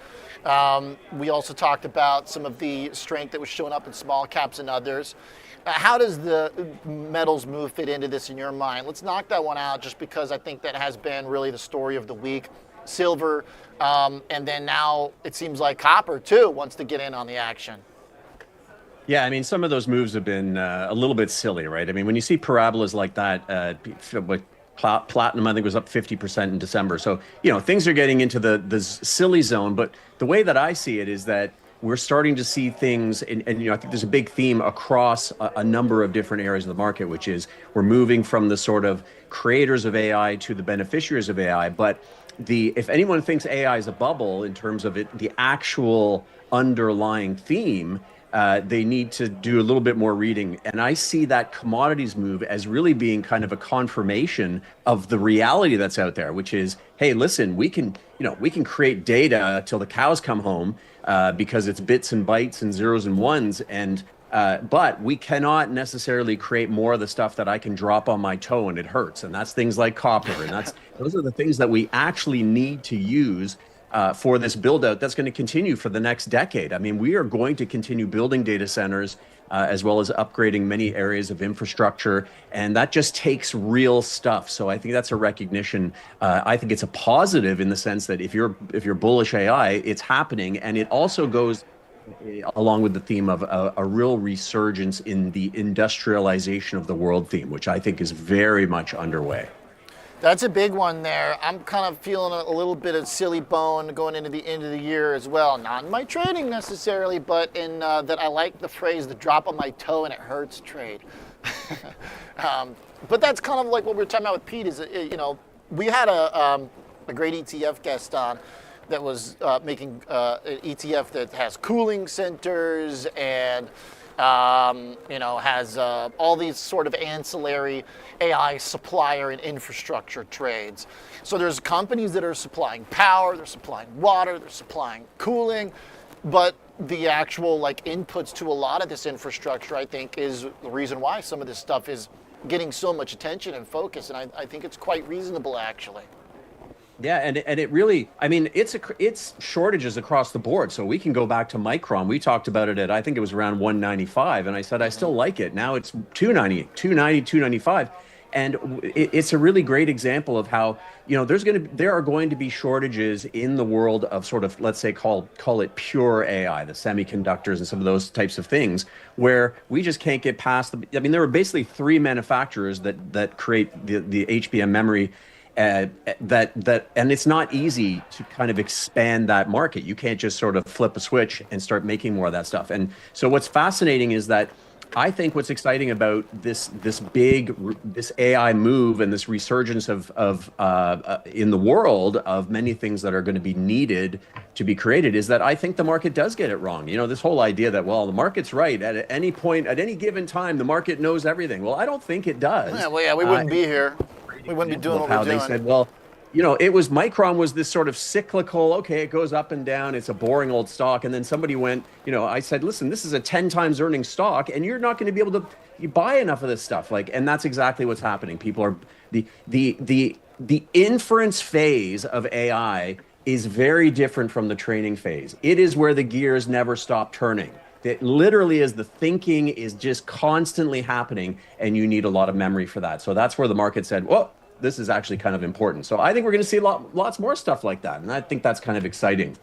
We also talked about some of the strength that was showing up in small caps and others. How does the metals move fit into this in your mind? Let's knock that one out, just because I think that has been really the story of the week. Silver, and then now it seems like copper too wants to get in on the action. Yeah, I mean, some of those moves have been a little bit silly, right? I mean, when you see parabolas like that, with platinum, I think, was up 50% in December. So, things are getting into the silly zone. But the way that I see it is that we're starting to see things, and I think there's a big theme across a number of different areas of the market, which is we're moving from the sort of creators of AI to the beneficiaries of AI. But if anyone thinks AI is a bubble in terms of the actual underlying theme, they need to do a little bit more reading. And I see that commodities move as really being kind of a confirmation of the reality that's out there, which is, hey, listen, we can create data till the cows come home, because it's bits and bytes and zeros and ones. And but we cannot necessarily create more of the stuff that I can drop on my toe and it hurts. And that's things like copper. And those are the things that we actually need to use for this build out that's going to continue for the next decade. I mean, we are going to continue building data centers, as well as upgrading many areas of infrastructure. And that just takes real stuff. So I think that's a recognition. I think it's a positive in the sense that if you're bullish AI, it's happening. And it also goes along with the theme of a real resurgence in the industrialization of the world theme, which I think is very much underway. That's a big one there. I'm kind of feeling a little bit of silly bone going into the end of the year as well. Not in my trading necessarily, but in that I like the phrase, the drop on my toe and it hurts trade. But that's kind of like what we were talking about with Pete is, we had a great ETF guest on that was making an ETF that has cooling centers and has all these sort of ancillary AI supplier and infrastructure trades. So there's companies that are supplying power, they're supplying water, they're supplying cooling, but the actual inputs to a lot of this infrastructure, I think, is the reason why some of this stuff is getting so much attention and focus, and I think it's quite reasonable actually. Yeah, and it really, I mean, it's shortages across the board. So we can go back to Micron. We talked about it at, I think it was around 195, and I said I still like it. Now it's 295. And it's a really great example of how, there are going to be shortages in the world of sort of, let's say, call it pure AI, the semiconductors and some of those types of things, where we just can't get past there are basically three manufacturers that create the HBM memory. And it's not easy to kind of expand that market. You can't just sort of flip a switch and start making more of that stuff. And so what's fascinating is that I think what's exciting about this AI move and this resurgence of in the world of many things that are going to be needed to be created is that I think the market does get it wrong. This whole idea that, well, the market's right at any point, at any given time, the market knows everything. Well, I don't think it does. Yeah, we wouldn't be here. We wouldn't be doing what we're doing. They said, well, it was Micron was this sort of cyclical, okay, it goes up and down, it's a boring old stock. And then somebody went, I said, listen, this is a 10 times earning stock and you're not going to be able to buy enough of this stuff. And that's exactly what's happening. People are, the inference phase of AI is very different from the training phase. It is where the gears never stop turning. It literally is the thinking is just constantly happening and you need a lot of memory for that. So that's where the market said, well, this is actually kind of important. So I think we're going to see lots more stuff like that. And I think that's kind of exciting.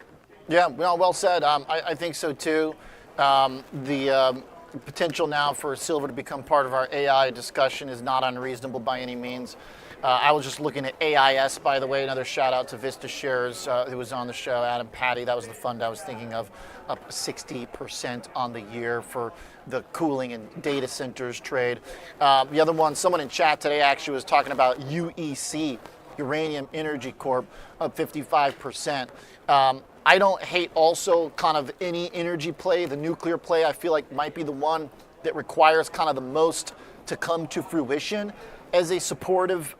Yeah, well said. I think so too. The potential now for silver to become part of our AI discussion is not unreasonable by any means. I was just looking at AIS, by the way, another shout out to Vista Shares, who was on the show, Adam Patty. That was the fund I was thinking of, up 60% on the year for the cooling and data centers trade. The other one, someone in chat today actually was talking about UEC, Uranium Energy Corp, up 55%. I don't hate also kind of any energy play. The nuclear play I feel like might be the one that requires kind of the most to come to fruition as a supportive,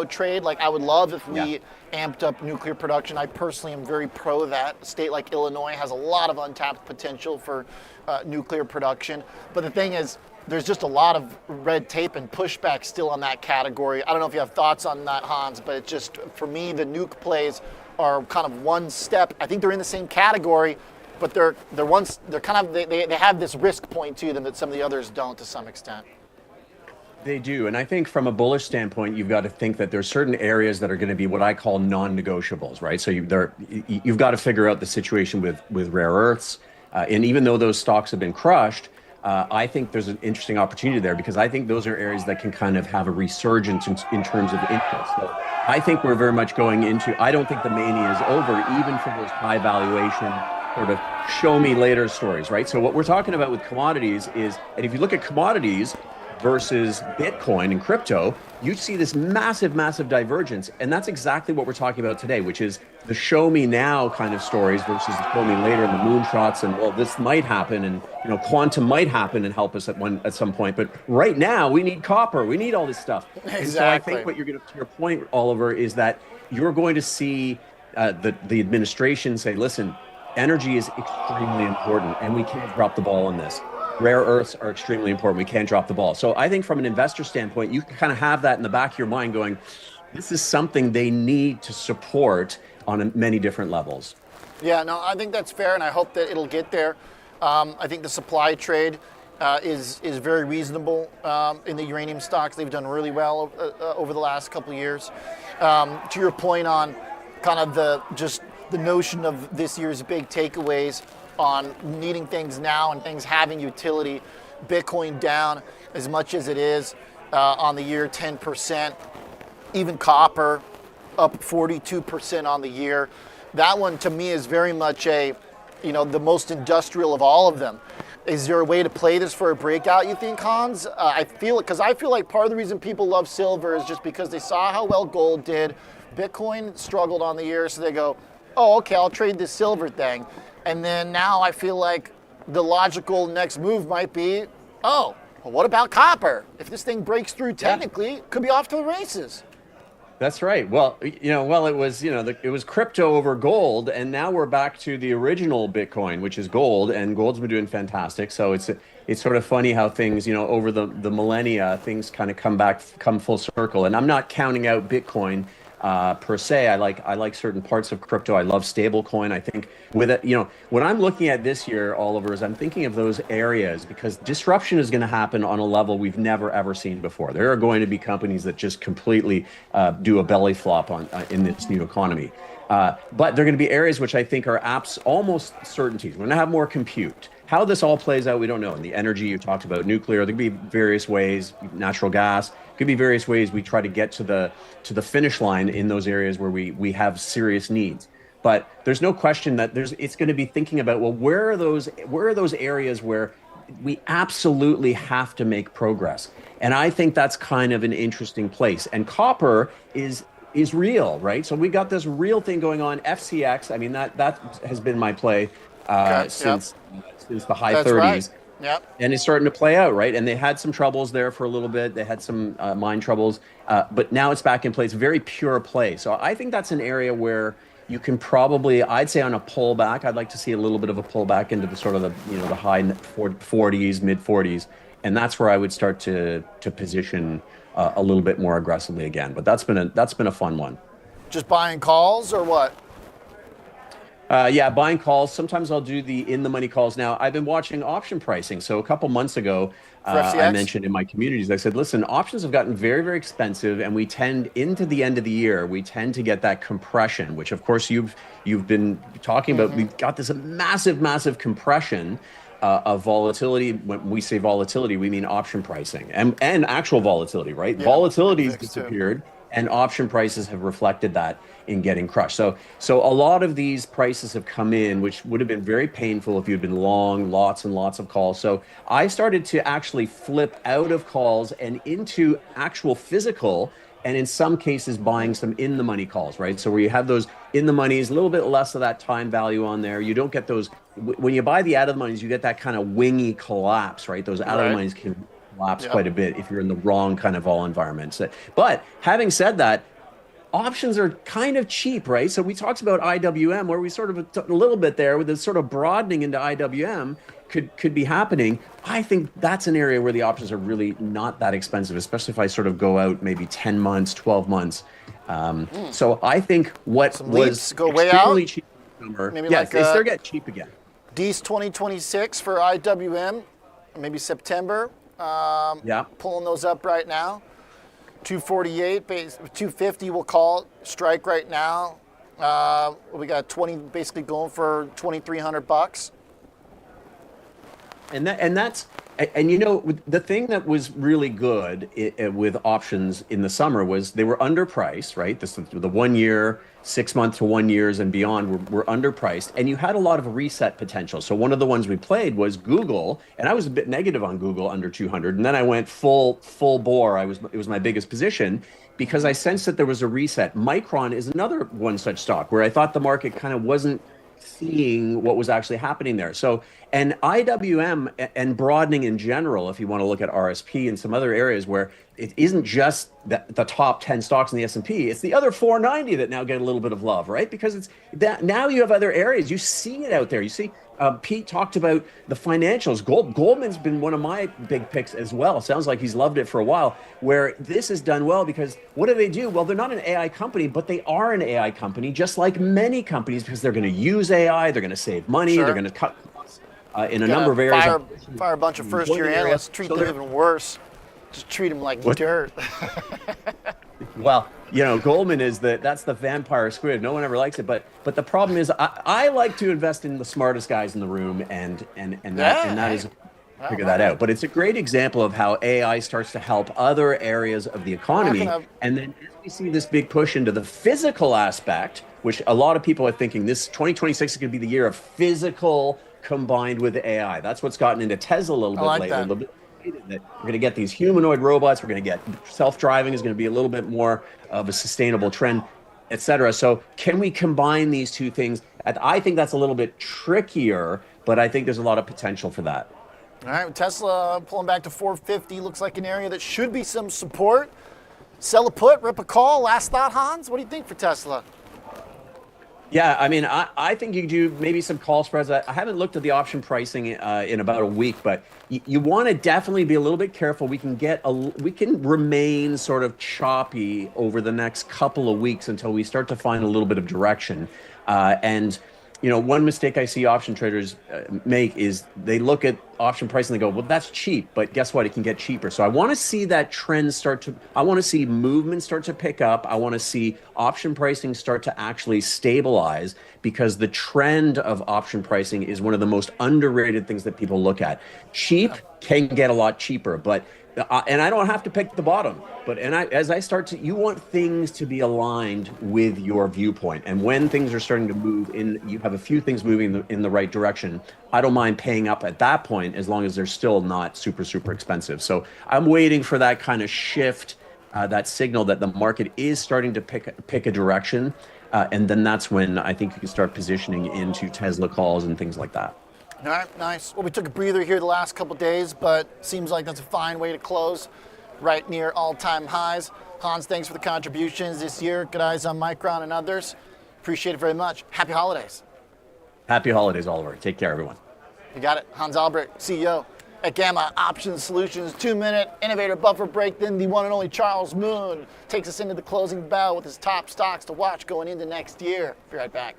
trade. Like I would love if we amped up nuclear production. I personally am very pro that. A state like Illinois has a lot of untapped potential for nuclear production. But the thing is, there's just a lot of red tape and pushback still on that category. I don't know if you have thoughts on that, Hans, but it just, for me, the nuke plays are kind of one step. I think they're in the same category, but they have this risk point to them that some of the others don't to some extent. They do. And I think from a bullish standpoint, you've got to think that there's certain areas that are going to be what I call non-negotiables, right? So you've got to figure out the situation with rare earths. And even though those stocks have been crushed, I think there's an interesting opportunity there because I think those are areas that can kind of have a resurgence in terms of interest. So I think we're very much going into, I don't think the mania is over, even for those high valuation sort of show me later stories, right? So what we're talking about with commodities is, and if you look at commodities, versus Bitcoin and crypto, you see this massive, massive divergence. And that's exactly what we're talking about today, which is the show me now kind of stories versus the show me later and the moonshots and, well, this might happen and, quantum might happen and help us at some point. But right now we need copper. We need all this stuff. Exactly. And so I think what you're going to your point, Oliver, is that you're going to see the administration say, listen, energy is extremely important and we can't drop the ball on this. Rare earths are extremely important. We can't drop the ball. So I think from an investor standpoint, you can kind of have that in the back of your mind going, this is something they need to support on many different levels. Yeah, no, I think that's fair, and I hope that it'll get there. I think the supply trade is very reasonable in the uranium stocks. They've done really well over the last couple of years. To your point on kind of the notion of this year's big takeaways on needing things now and things having utility, Bitcoin down as much as it is on the year, 10%, even copper up 42% on the year. That one to me is very much the most industrial of all of them. Is there a way to play this for a breakout, you think, Hans? I feel like part of the reason people love silver is just because they saw how well gold did. Bitcoin struggled on the year, so they go, oh, okay, I'll trade this silver thing. And then now I feel like the logical next move might be, oh, well, what about copper? If this thing breaks through technically, it could be off to the races. That's right. Well, it was crypto over gold, and now we're back to the original Bitcoin, which is gold, and gold's been doing fantastic. So it's sort of funny how things, over the millennia, things kind of come full circle. And I'm not counting out Bitcoin per se. I like certain parts of crypto. I love stablecoin. I think with it, what I'm looking at this year, Oliver, is I'm thinking of those areas because disruption is going to happen on a level we've never ever seen before. There are going to be companies that just completely do a belly flop in this new economy. But there are going to be areas which I think are almost certainties. We're going to have more compute. How this all plays out, we don't know. In the energy, you talked about nuclear, there could be various ways, natural gas, could be various ways we try to get to the finish line in those areas where we have serious needs. But there's no question that it's going to be thinking about, well, where are those areas where we absolutely have to make progress? And I think that's kind of an interesting place. And copper is real, right? So we got this real thing going on. FCX, I mean, that has been my play since the high 30s. Right. Yep. And it's starting to play out, right? And they had some troubles there for a little bit. They had some mine troubles, but now it's back in place. Very pure play. So I think that's an area where you can probably, I'd say on a pullback, I'd like to see a little bit of a pullback into the sort of the high 40s, mid 40s. And that's where I would start to position a little bit more aggressively again. But that's been a fun one. Just buying calls or what? Yeah, buying calls. Sometimes I'll do the in-the-money calls. Now, I've been watching option pricing. So a couple months ago, I mentioned in my communities, I said, listen, options have gotten very, very expensive, and we tend, into the end of the year, we tend to get that compression, which, of course, you've been talking about. We've got this massive, massive compression of volatility. When we say volatility, we mean option pricing and actual volatility, right? Yeah, volatility has disappeared. And option prices have reflected that in getting crushed. So a lot of these prices have come in, which would have been very painful if you'd been long, lots and lots of calls. So I started to actually flip out of calls and into actual physical, and in some cases buying some in the money calls, right? So where you have those in the monies, a little bit less of that time value on there. You don't get those, when you buy the out of the monies, you get that kind of wingy collapse, right? Those out of the monies can collapse quite a bit if you're in the wrong kind of vol environment. But having said that, options are kind of cheap, right? So we talked about IWM, where we sort of a little bit there with this sort of broadening into IWM could be happening. I think that's an area where the options are really not that expensive, especially if I sort of go out maybe 10 months, 12 months. So I think what was go way out. Cheap summer, maybe yes, they start getting cheap again. DEES 2026 for IWM, maybe September. Pulling those up right now. 248, 250 we'll call it, strike right now. We got 20 basically going for $2,300. And that's And the thing that was really good with options in the summer was they were underpriced, right? The 1 year, 6 month to 1 years and beyond were underpriced, and you had a lot of reset potential. So one of the ones we played was Google, and I was a bit negative on Google under 200, and then I went full bore. It was my biggest position because I sensed that there was a reset. Micron is another one such stock where I thought the market kind of wasn't seeing what was actually happening there. So, and IWM and broadening in general, if you want to look at RSP and some other areas where it isn't just the top 10 stocks in the S&P, it's the other 490 that now get a little bit of love, right? Because it's that now you have other areas. You see it out there. You see, Pete talked about the financials. Goldman's been one of my big picks as well. Sounds like he's loved it for a while, where this has done well because what do they do? Well, they're not an AI company, but they are an AI company, just like many companies, because they're going to use AI, they're going to save money, Sure. they're going to cut costs in a number of areas. Fire a bunch of first-year analysts, treat them even worse. Just treat them like dirt. Well, Goldman is that's the vampire squid. No one ever likes it, but the problem is I like to invest in the smartest guys in the room, and that is figure that out. But it's a great example of how AI starts to help other areas of the economy, and then as we see this big push into the physical aspect, which a lot of people are thinking this 2026 is going to be the year of physical combined with AI. That's what's gotten into Tesla a little bit lately. That we're going to get these humanoid robots, we're going to get self-driving is going to be a little bit more of a sustainable trend, etc. So can we combine these two things? I think that's a little bit trickier, but I think there's a lot of potential for that. All right, Tesla pulling back to 450 looks like an area that should be some support. Sell a put, rip a call. Last thought, Hans? What do you think for Tesla? Yeah, I mean, I think you do maybe some call spreads. I haven't looked at the option pricing in about a week, but you want to definitely be a little bit careful. We can remain sort of choppy over the next couple of weeks until we start to find a little bit of direction. And one mistake I see option traders make is they look at option price and they go, well, that's cheap, but guess what? It can get cheaper. So I want to see that trend I want to see movement start to pick up. I want to see option pricing start to actually stabilize, because the trend of option pricing is one of the most underrated things that people look at. Cheap can get a lot cheaper, but and I don't have to pick the bottom, but as I start to, you want things to be aligned with your viewpoint. And when things are starting to move you have a few things moving in the right direction, I don't mind paying up at that point as long as they're still not super, super expensive. So I'm waiting for that kind of shift, that signal that the market is starting to pick a direction. And then that's when I think you can start positioning into Tesla calls and things like that. All right, nice. Well, we took a breather here the last couple of days, but seems like that's a fine way to close, right near all-time highs. Hans, thanks for the contributions this year. Good eyes on Micron and others. Appreciate it very much. Happy holidays. Happy holidays, Oliver. Take care, everyone. You got it. Hans Albrecht, CEO at Gamma Options Solutions. 2-minute innovator buffer break. Then the one and only Charles Moon takes us into the closing bell with his top stocks to watch going into next year. Be right back.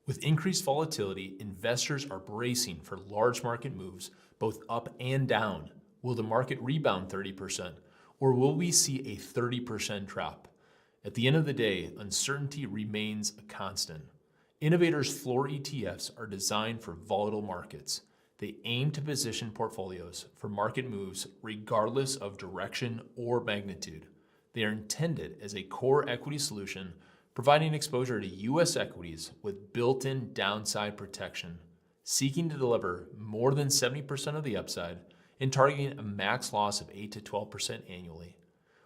With increased volatility, investors are bracing for large market moves, both up and down. Will the market rebound 30%, or will we see a 30% drop? At the end of the day, uncertainty remains a constant. Innovators' floor ETFs are designed for volatile markets. They aim to position portfolios for market moves regardless of direction or magnitude. They are intended as a core equity solution, providing exposure to U.S. equities with built-in downside protection, seeking to deliver more than 70% of the upside and targeting a max loss of 8 to 12% annually.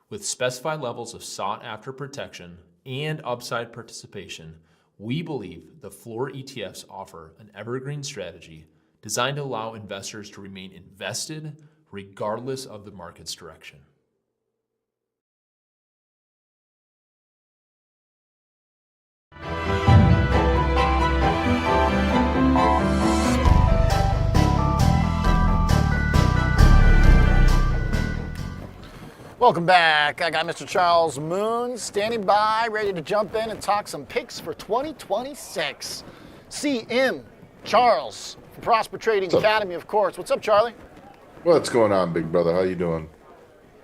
With specified levels of sought-after protection, and upside participation, we believe the floor ETFs offer an evergreen strategy designed to allow investors to remain invested regardless of the market's direction. Welcome back. I got Mr. Charles Moon standing by, ready to jump in and talk some picks for 2026. CM Charles from Prosper Trading Academy, of course. What's up, Charlie? What's going on, big brother? How you doing?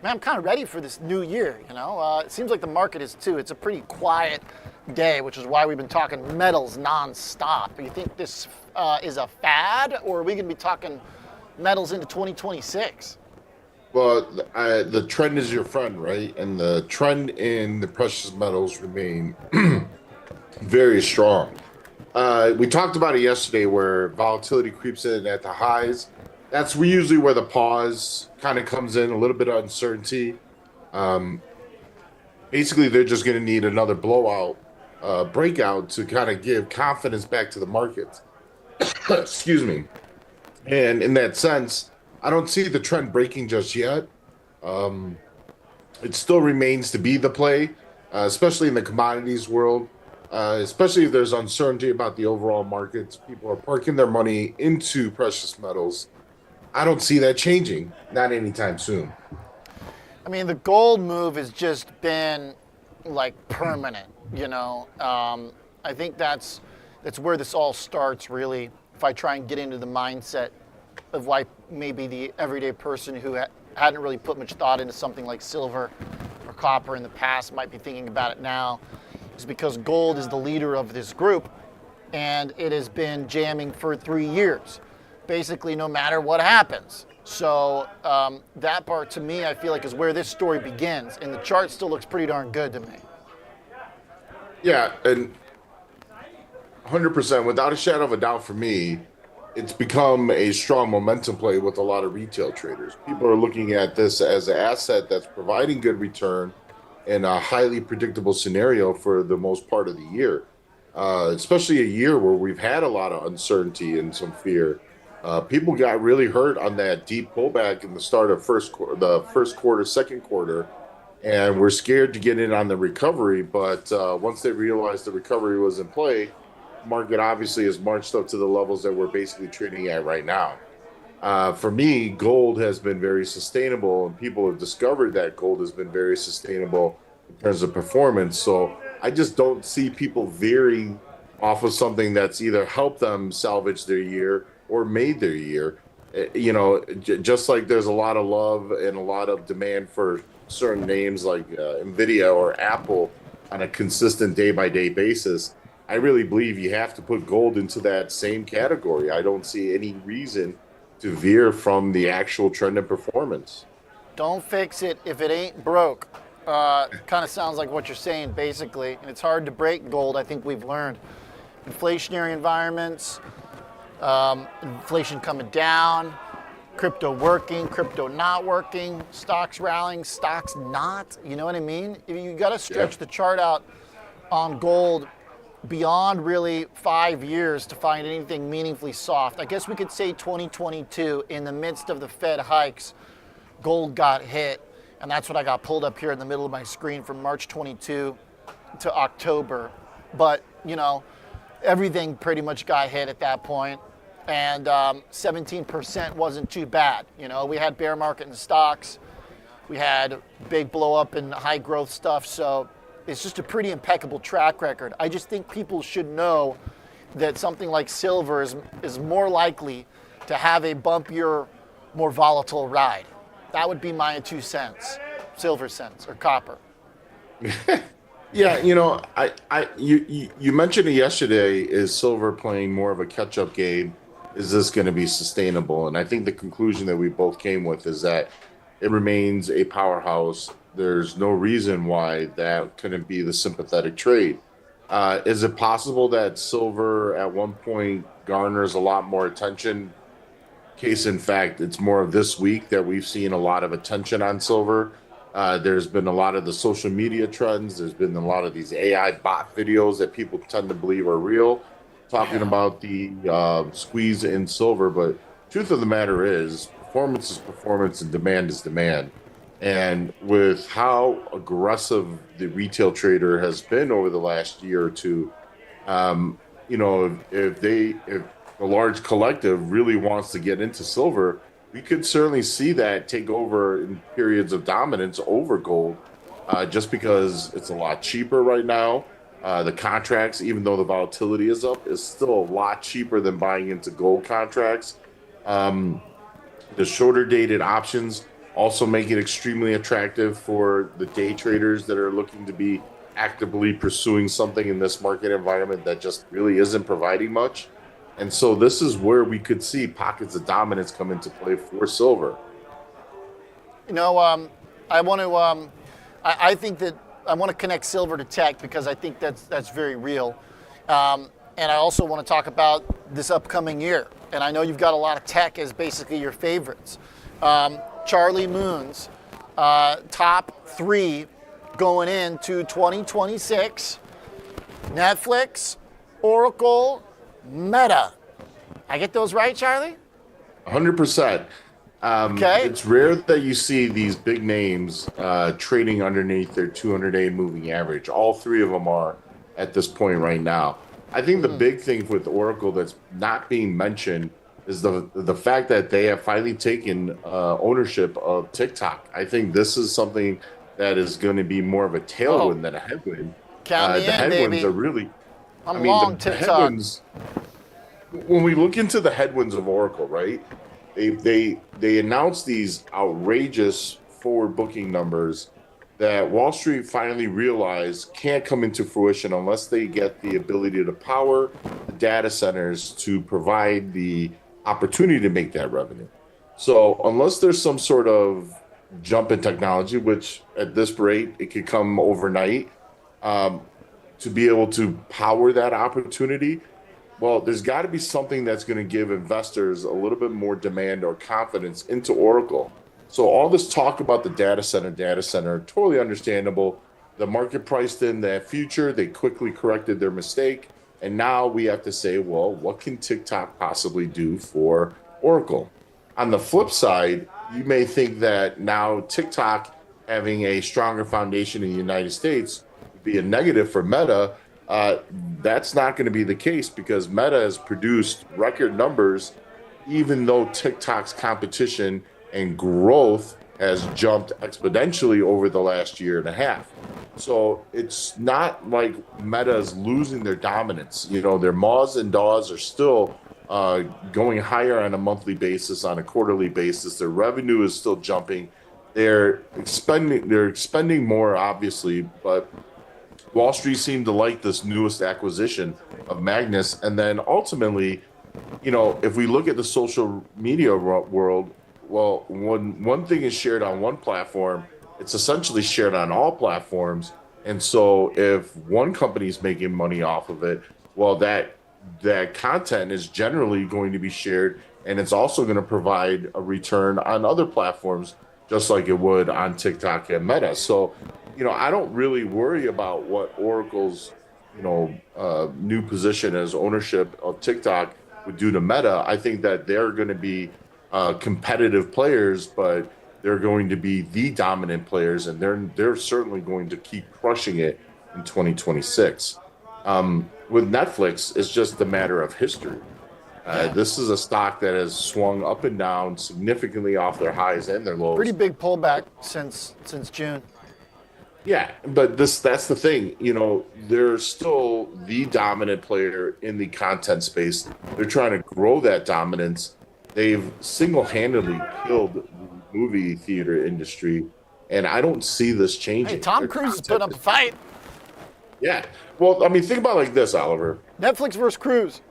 Man, I'm kind of ready for this new year, you know? It seems like the market is too. It's a pretty quiet day, which is why we've been talking metals nonstop. You think this is a fad, or are we going to be talking metals into 2026? Well, the trend is your friend, right? And the trend in the precious metals remain very strong. We talked about it yesterday where volatility creeps in at the highs. That's usually where the pause kind of comes in, a little bit of uncertainty. Basically, they're just going to need another blowout, breakout to kind of give confidence back to the markets. Excuse me. And in that sense, I don't see the trend breaking just yet. It still remains to be the play, especially in the commodities world, especially if there's uncertainty about the overall markets. People are parking their money into precious metals. I don't see that changing, not anytime soon. I mean, the gold move has just been like permanent, you know. I think that's where this all starts, really. If I try and get into the mindset of why maybe the everyday person who hadn't really put much thought into something like silver or copper in the past might be thinking about it now, is because gold is the leader of this group, and it has been jamming for 3 years, basically no matter what happens. So that part, to me, I feel like is where this story begins, and the chart still looks pretty darn good to me. Yeah, and 100%, without a shadow of a doubt for me, it's become a strong momentum play with a lot of retail traders. People are looking at this as an asset that's providing good return in a highly predictable scenario for the most part of the year, especially a year where we've had a lot of uncertainty and some fear. People got really hurt on that deep pullback in the start of the first quarter, second quarter, and we're scared to get in on the recovery. But once they realized the recovery was in play, market obviously has marched up to the levels that we're basically trading at right now. For me, gold has been very sustainable, and people have discovered that gold has been very sustainable in terms of performance. So I just don't see people veering off of something that's either helped them salvage their year or made their year. You know, just like there's a lot of love and a lot of demand for certain names like Nvidia or Apple on a consistent day-by-day basis, I really believe you have to put gold into that same category. I don't see any reason to veer from the actual trend of performance. Don't fix it if it ain't broke. Kind of sounds like what you're saying, basically. And it's hard to break gold, I think we've learned. Inflationary environments, inflation coming down, crypto working, crypto not working, stocks rallying, stocks not. You know what I mean? You got to stretch the chart out on gold beyond really 5 years to find anything meaningfully soft. I guess we could say 2022, in the midst of the Fed hikes, gold got hit, and that's what I got pulled up here in the middle of my screen from March 22 to October. But, you know, everything pretty much got hit at that point, and 17% wasn't too bad. You know, we had bear market in stocks, we had big blow up in high growth stuff, so it's just a pretty impeccable track record. I just think people should know that something like silver is more likely to have a bumpier, more volatile ride. That would be my 2 cents, silver cents or copper. Yeah, you know, you mentioned it yesterday. Is silver playing more of a catch-up game? Is this going to be sustainable? And I think the conclusion that we both came with is that it remains a powerhouse. There's no reason why that couldn't be the sympathetic trade. Is it possible that silver at one point garners a lot more attention? Case in fact, it's more of this week that we've seen a lot of attention on silver. There's been a lot of the social media trends. There's been a lot of these AI bot videos that people tend to believe are real, talking about the squeeze in silver. But truth of the matter is, performance is performance and demand is demand. And with how aggressive the retail trader has been over the last year or two, if a large collective really wants to get into silver, we could certainly see that take over in periods of dominance over gold, just because it's a lot cheaper right now. The contracts, even though the volatility is up, is still a lot cheaper than buying into gold contracts. The shorter dated options also make it extremely attractive for the day traders that are looking to be actively pursuing something in this market environment that just really isn't providing much. And so this is where we could see pockets of dominance come into play for silver. I want to. I think that I want to connect silver to tech because I think that's very real. And I also want to talk about this upcoming year. And I know you've got a lot of tech as basically your favorites. Charlie Moon's top 3 going into 2026: Netflix, Oracle, Meta. I get those right, Charlie? 100%. Okay. It's rare that you see these big names trading underneath their 200-day moving average. All 3 of them are at this point right now. I think the big thing with Oracle that's not being mentioned is the fact that they have finally taken ownership of TikTok. I think this is something that is going to be more of a tailwind than a headwind. Count me The in, headwinds baby. are really. I'm long the TikTok. headwinds. When we look into the headwinds of Oracle, right? They announced these outrageous forward booking numbers that Wall Street finally realized can't come into fruition unless they get the ability to power the data centers to provide the opportunity to make that revenue. So unless there's some sort of jump in technology, which at this rate it could come overnight, to be able to power that opportunity, well, there's got to be something that's going to give investors a little bit more demand or confidence into Oracle. So all this talk about the data center, totally understandable. The market priced in that future. They quickly corrected their mistake. And now we have to say, well, what can TikTok possibly do for Oracle? On the flip side, you may think that now TikTok having a stronger foundation in the United States would be a negative for Meta. That's not going to be the case because Meta has produced record numbers, even though TikTok's competition and growth has jumped exponentially over the last year and a half. So it's not like Meta is losing their dominance. Their MAWs and DAWs are still going higher on a monthly basis, on a quarterly basis. Their revenue is still jumping. They're expending more, obviously, but Wall Street seemed to like this newest acquisition of Magnus. And then ultimately, if we look at the social media world, well, when one thing is shared on one platform, it's essentially shared on all platforms. And so if one company is making money off of it, well, that content is generally going to be shared, and it's also going to provide a return on other platforms, just like it would on TikTok and Meta. So, I don't really worry about what Oracle's, new position as ownership of TikTok would do to Meta. I think that they're going to be competitive players, but they're going to be the dominant players, and they're certainly going to keep crushing it in 2026. With Netflix, it's just a matter of history. This is a stock that has swung up and down significantly off their highs and their lows. Pretty big pullback since June. Yeah, but that's the thing. They're still the dominant player in the content space. They're trying to grow that dominance. They've single-handedly killed the movie theater industry, and I don't see this changing. Hey, Tom Cruise has put up a fight. Yeah. Well, think about it like this, Oliver. Netflix versus Cruise.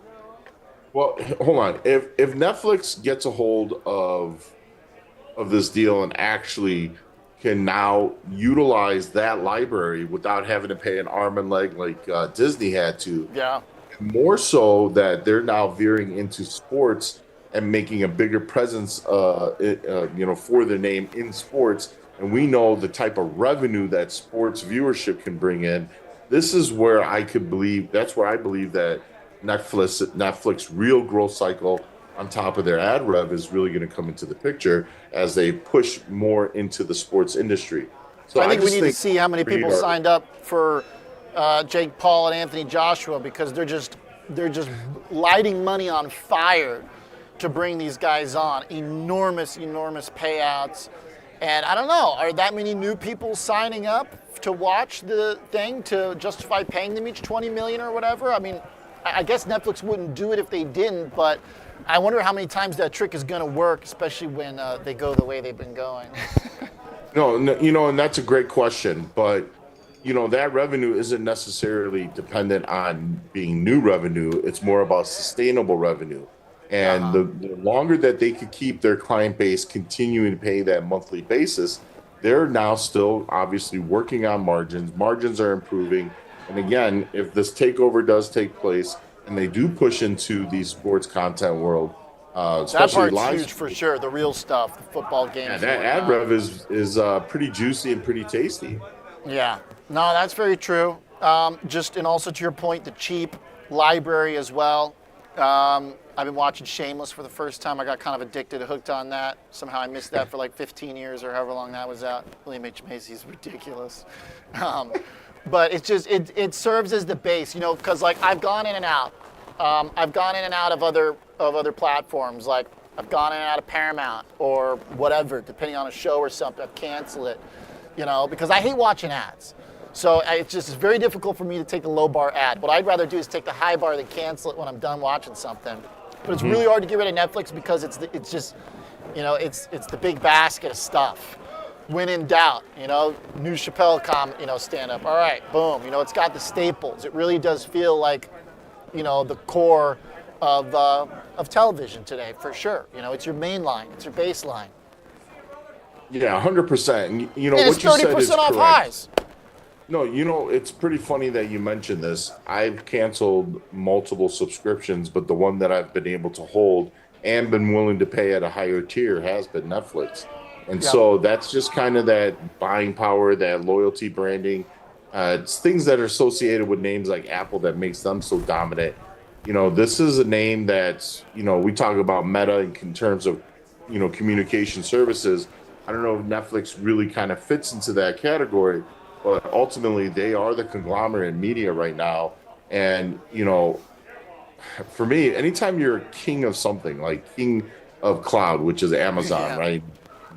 Well, hold on. If Netflix gets a hold of this deal and actually can now utilize that library without having to pay an arm and leg like Disney had to. Yeah. More so that they're now veering into sports and making a bigger presence, for the name in sports. and we know the type of revenue that sports viewership can bring in, this is where I believe that Netflix real growth cycle on top of their ad rev is really going to come into the picture as they push more into the sports industry. So I think we need to see how many people signed up for Jake Paul and Anthony Joshua, because they're just lighting money on fire to bring these guys on. Enormous payouts. And I don't know, are that many new people signing up to watch the thing to justify paying them each $20 million or whatever? I mean, I guess Netflix wouldn't do it if they didn't, but I wonder how many times that trick is going to work, especially when they go the way they've been going. No, and that's a great question, but that revenue isn't necessarily dependent on being new revenue. It's more about sustainable revenue. And the longer that they could keep their client base continuing to pay that monthly basis, they're now still obviously working on margins. Margins are improving. And again, if this takeover does take place and they do push into the sports content world, especially that part's live, huge for sure. The real stuff, the football games. yeah, that ad rev is pretty juicy and pretty tasty. Yeah, no, that's very true. And also to your point, the cheap library as well. I've been watching Shameless for the first time. I got kind of addicted, hooked on that. Somehow I missed that for like 15 years or however long that was out. William H. Macy's ridiculous. But it's just, it serves as the base, because like I've gone in and out. I've gone in and out of other platforms. Like I've gone in and out of Paramount or whatever, depending on a show or something. I've canceled it, because I hate watching ads. So it's very difficult for me to take the low bar ad. What I'd rather do is take the high bar than cancel it when I'm done watching something. But it's really hard to get rid of Netflix because it's the big basket of stuff. When in doubt, new Chappelle stand up. All right, boom. It's got the staples. It really does feel like, the core of television today for sure. It's your main line. It's your baseline. Yeah, 100%. And and it's 30% off highs. No, it's pretty funny that you mentioned this. I've canceled multiple subscriptions, but the one that I've been able to hold and been willing to pay at a higher tier has been Netflix. And so that's just kind of that buying power, that loyalty branding. It's things that are associated with names like Apple that makes them so dominant. This is a name that's, we talk about Meta in terms of, communication services. I don't know if Netflix really kind of fits into that category, but ultimately they are the conglomerate in media right now. And, for me, anytime you're king of something, like king of cloud, which is Amazon, right?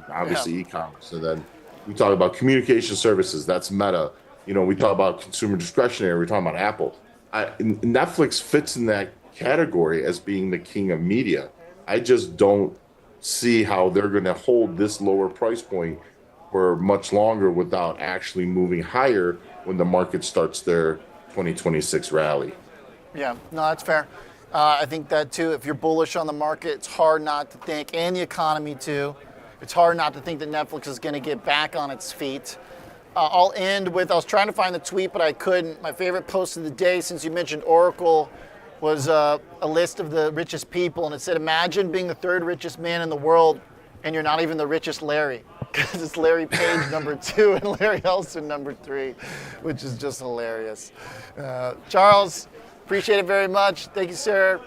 Obviously e-commerce. And then we talk about communication services, that's Meta. We talk about consumer discretionary, we're talking about Apple. Netflix fits in that category as being the king of media. I just don't see how they're going to hold this lower price point for much longer without actually moving higher when the market starts their 2026 rally. Yeah, no, that's fair. I think that too, if you're bullish on the market, it's hard not to think, and the economy too, it's hard not to think that Netflix is going to get back on its feet. I'll end with, I was trying to find the tweet, but I couldn't. My favorite post of the day, since you mentioned Oracle, was a list of the richest people, and it said, imagine being the third richest man in the world, and you're not even the richest Larry. Because it's Larry Page number 2 and Larry Ellison number 3, which is just hilarious. Charles, appreciate it very much. Thank you, sir.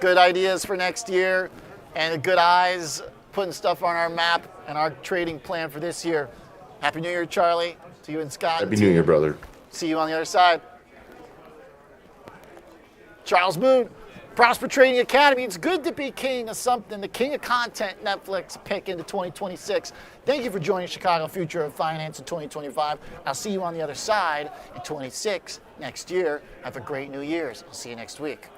Good ideas for next year and good eyes putting stuff on our map and our trading plan for this year. Happy New Year, Charlie, to you and Scott. Happy New Year, brother. See you on the other side. Charles Moon, Prosper Trading Academy. It's good to be king of something, the king of content, Netflix pick into 2026. Thank you for joining Chicago Future of Finance in 2025. I'll see you on the other side in 26 next year. Have a great New Year's. I'll see you next week.